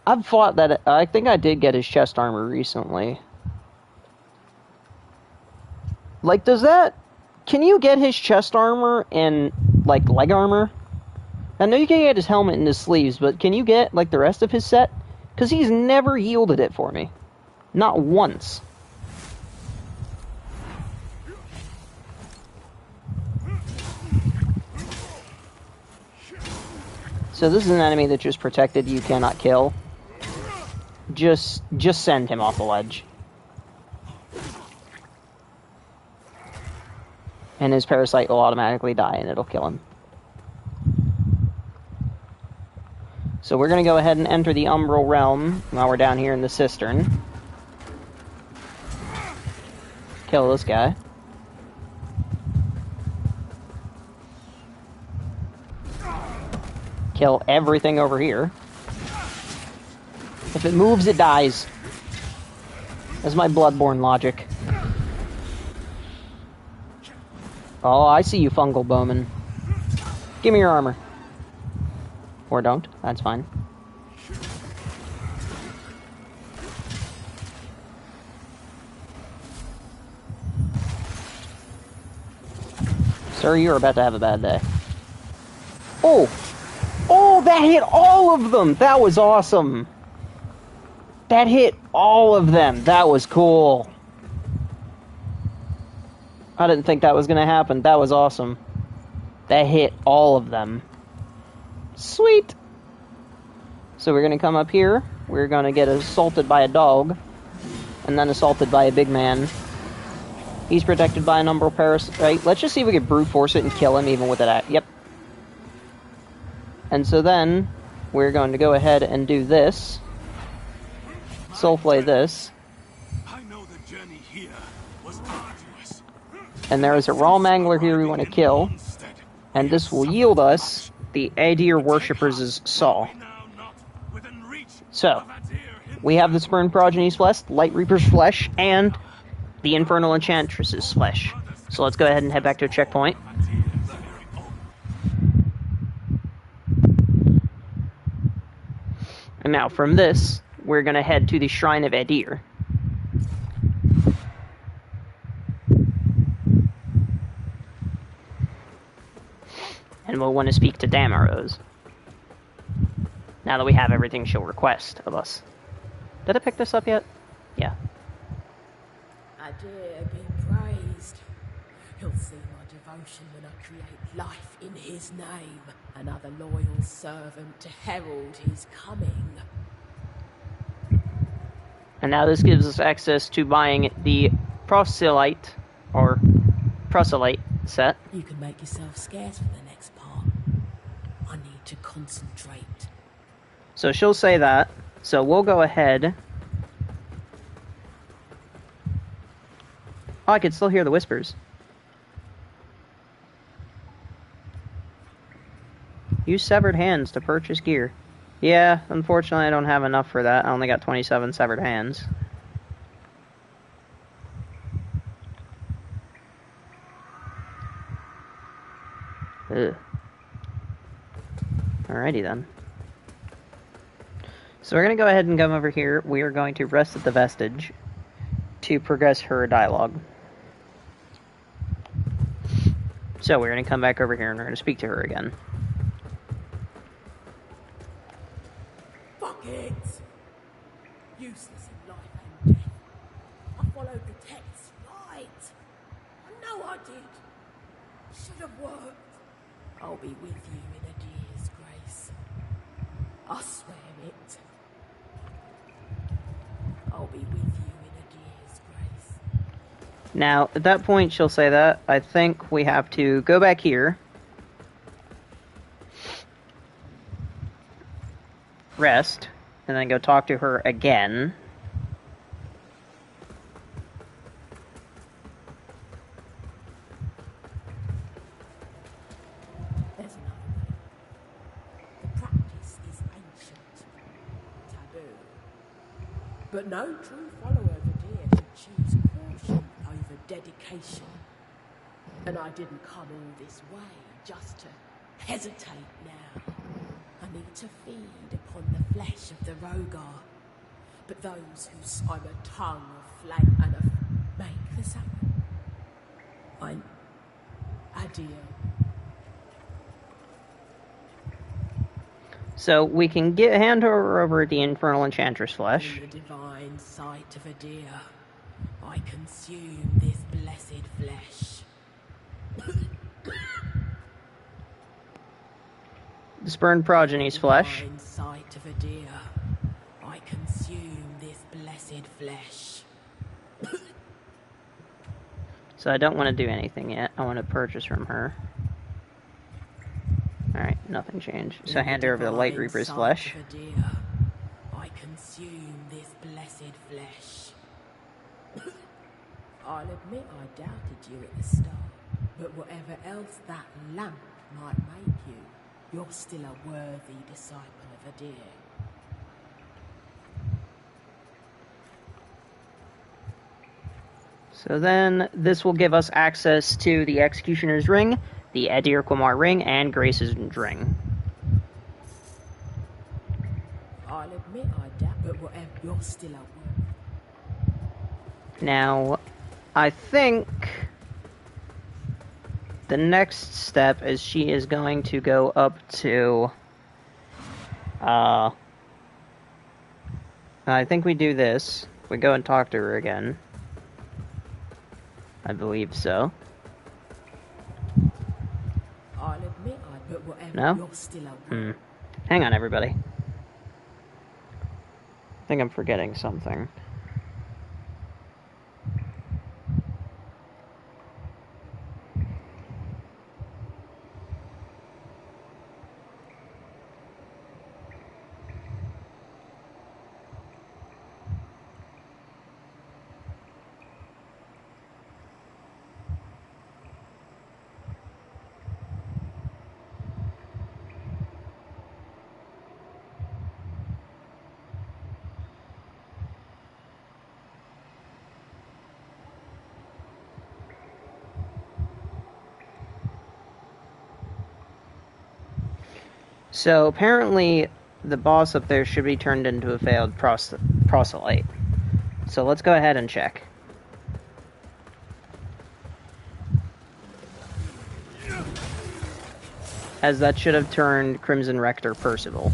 I've thought that... I think I did get his chest armor recently. Like, does that... Can you get his chest armor and, like, leg armor? I know you can get his helmet and his sleeves, but can you get, like, the rest of his set? Because he's never yielded it for me. Not once. So this is an enemy that's just protected, you cannot kill. Just send him off the ledge. And his parasite will automatically die and it'll kill him. So we're going to go ahead and enter the Umbral Realm while we're down here in the cistern. Kill this guy. Kill everything over here. If it moves, it dies. That's my Bloodborne logic. Oh, I see you, fungal bowman. Give me your armor. Or don't. That's fine. Sir, you're about to have a bad day. Oh! Oh, that hit all of them! That was awesome! That hit all of them! That was cool! I didn't think that was gonna happen. That was awesome. That hit all of them. Sweet! So we're gonna come up here. We're gonna get assaulted by a dog. And then assaulted by a big man. He's protected by an umbral parasite. Let's just see if we can brute force it and kill him even with that. Yep. And so then, we're going to go ahead and do this. Soulflay this. I know the journey here was arduous. And there is a raw mangler here we want to kill. And this will yield us the Adir Worshippers' Saw. So, we have the Spurned Progeny's flesh, Light Reaper's flesh, and the Infernal Enchantress's flesh. So let's go ahead and head back to a checkpoint. And now from this, we're going to head to the Shrine of Adir. And we'll want to speak to Damaros. Now that we have everything she'll request of us. Did I pick this up yet? Yeah. Adir be praised. He'll see my devotion when I create life in his name. Another loyal servant to herald his coming. And now this gives us access to buying the proselyte, or proselyte set. You can make yourself scarce for the next part. I need to concentrate. So she'll say that. So we'll go ahead. Oh, I can still hear the whispers. Use severed hands to purchase gear. Yeah, unfortunately I don't have enough for that. I only got 27 severed hands. Ugh. Alrighty then. So we're going to go ahead and come over here. We are going to rest at the Vestige to progress her dialogue. So we're going to come back over here and we're going to speak to her again. Fuck it! Useless in life and death. I followed the text right. I know I did. Should have worked. I'll be with you in Adir's grace. I swear it. I'll be with you in Adir's grace. Now, at that point she'll say that. I think we have to go back here. Rest. And then go talk to her again. There's another way. The practice is ancient, taboo. But no true follower of Adir should choose caution over dedication. And I didn't come all this way just to hesitate now. I need to feed upon the flesh of the Rogar. But those who I'm a tongue of flame and make the same. I'm Adir. So we can hand her over the Infernal Enchantress flesh. In the divine sight of Adir, I consume this blessed flesh. The Spurned Progeny's flesh. In sight of Adir, I consume this blessed flesh. So I don't want to do anything yet. I want to purchase from her. Alright, nothing changed. So hand her over the Light Reaper's flesh. Adir, I consume this blessed flesh. I'll admit I doubted you at the start, but whatever else that lamp might make you, you're still a worthy disciple of Adir. So then, this will give us access to the Executioner's Ring, the Adir Quamar Ring, and Grace's Ring. I'll admit I doubt, but whatever, you're still a worthy. Now, I think the next step is she is going to go up to, I think we do this. We go and talk to her again. I believe so. I'll admit but whatever, No? you're still a worthy. Hang on, everybody. I think I'm forgetting something. So apparently the boss up there should be turned into a failed proselyte. So let's go ahead and check. As that should have turned Crimson Rector Percival.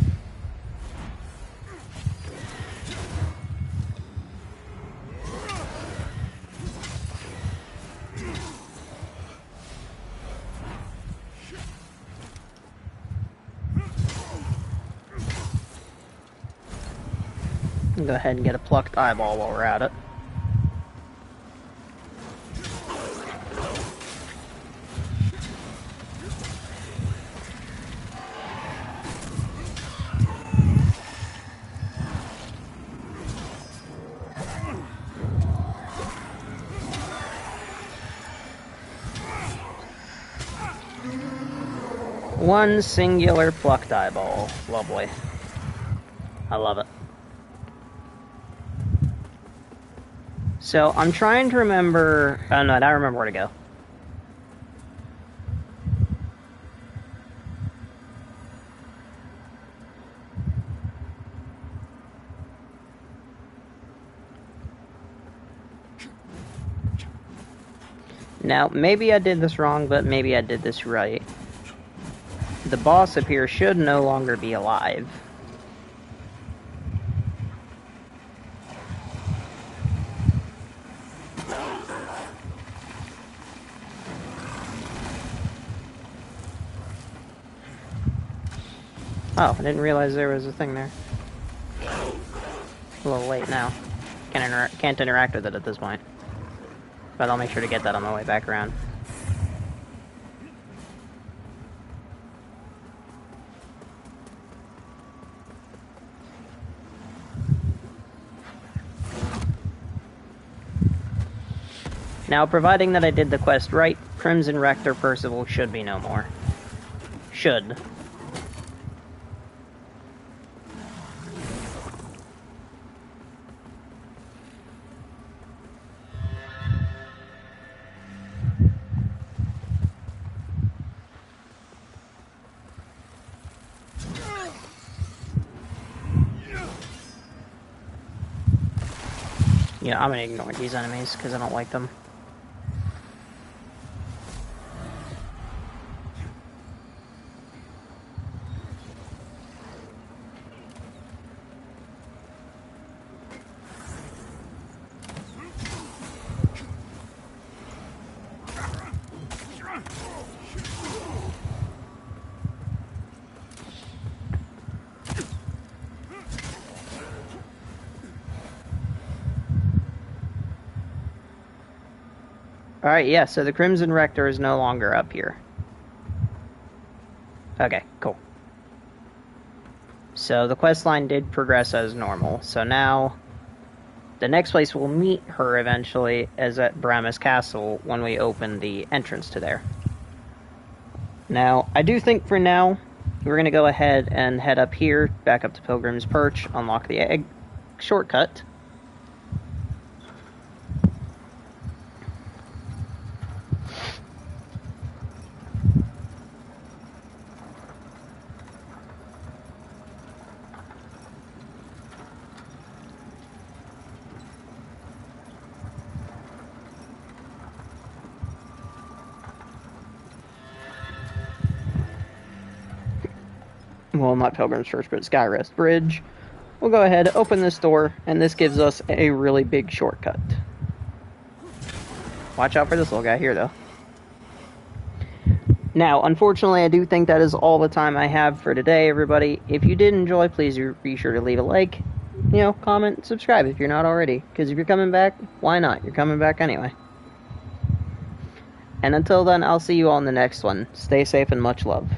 Go ahead and get a plucked eyeball while we're at it. One singular plucked eyeball. Lovely. I love it. So, I'm trying to remember... Oh, no, I don't remember where to go. Now, maybe I did this wrong, but maybe I did this right. The boss up here should no longer be alive. Oh, I didn't realize there was a thing there. A little late now. Can't interact with it at this point. But I'll make sure to get that on my way back around. Now, providing that I did the quest right, Crimson Rector Percival should be no more. Should. Yeah, I'm gonna ignore these enemies because I don't like them. Alright, yeah, so the Crimson Rector is no longer up here. Okay, cool. So the questline did progress as normal. So now, the next place we'll meet her eventually is at Baramis Castle when we open the entrance to there. Now, I do think for now, we're going to go ahead and head up here, back up to Pilgrim's Perch, unlock the egg shortcut. Well, not Pilgrim's Church, but Skyrest Bridge. We'll go ahead, open this door, and this gives us a really big shortcut. Watch out for this little guy here, though. Now, unfortunately, I do think that is all the time I have for today, everybody. If you did enjoy, please be sure to leave a like, comment, subscribe if you're not already. Because if you're coming back, why not? You're coming back anyway. And until then, I'll see you all in the next one. Stay safe and much love.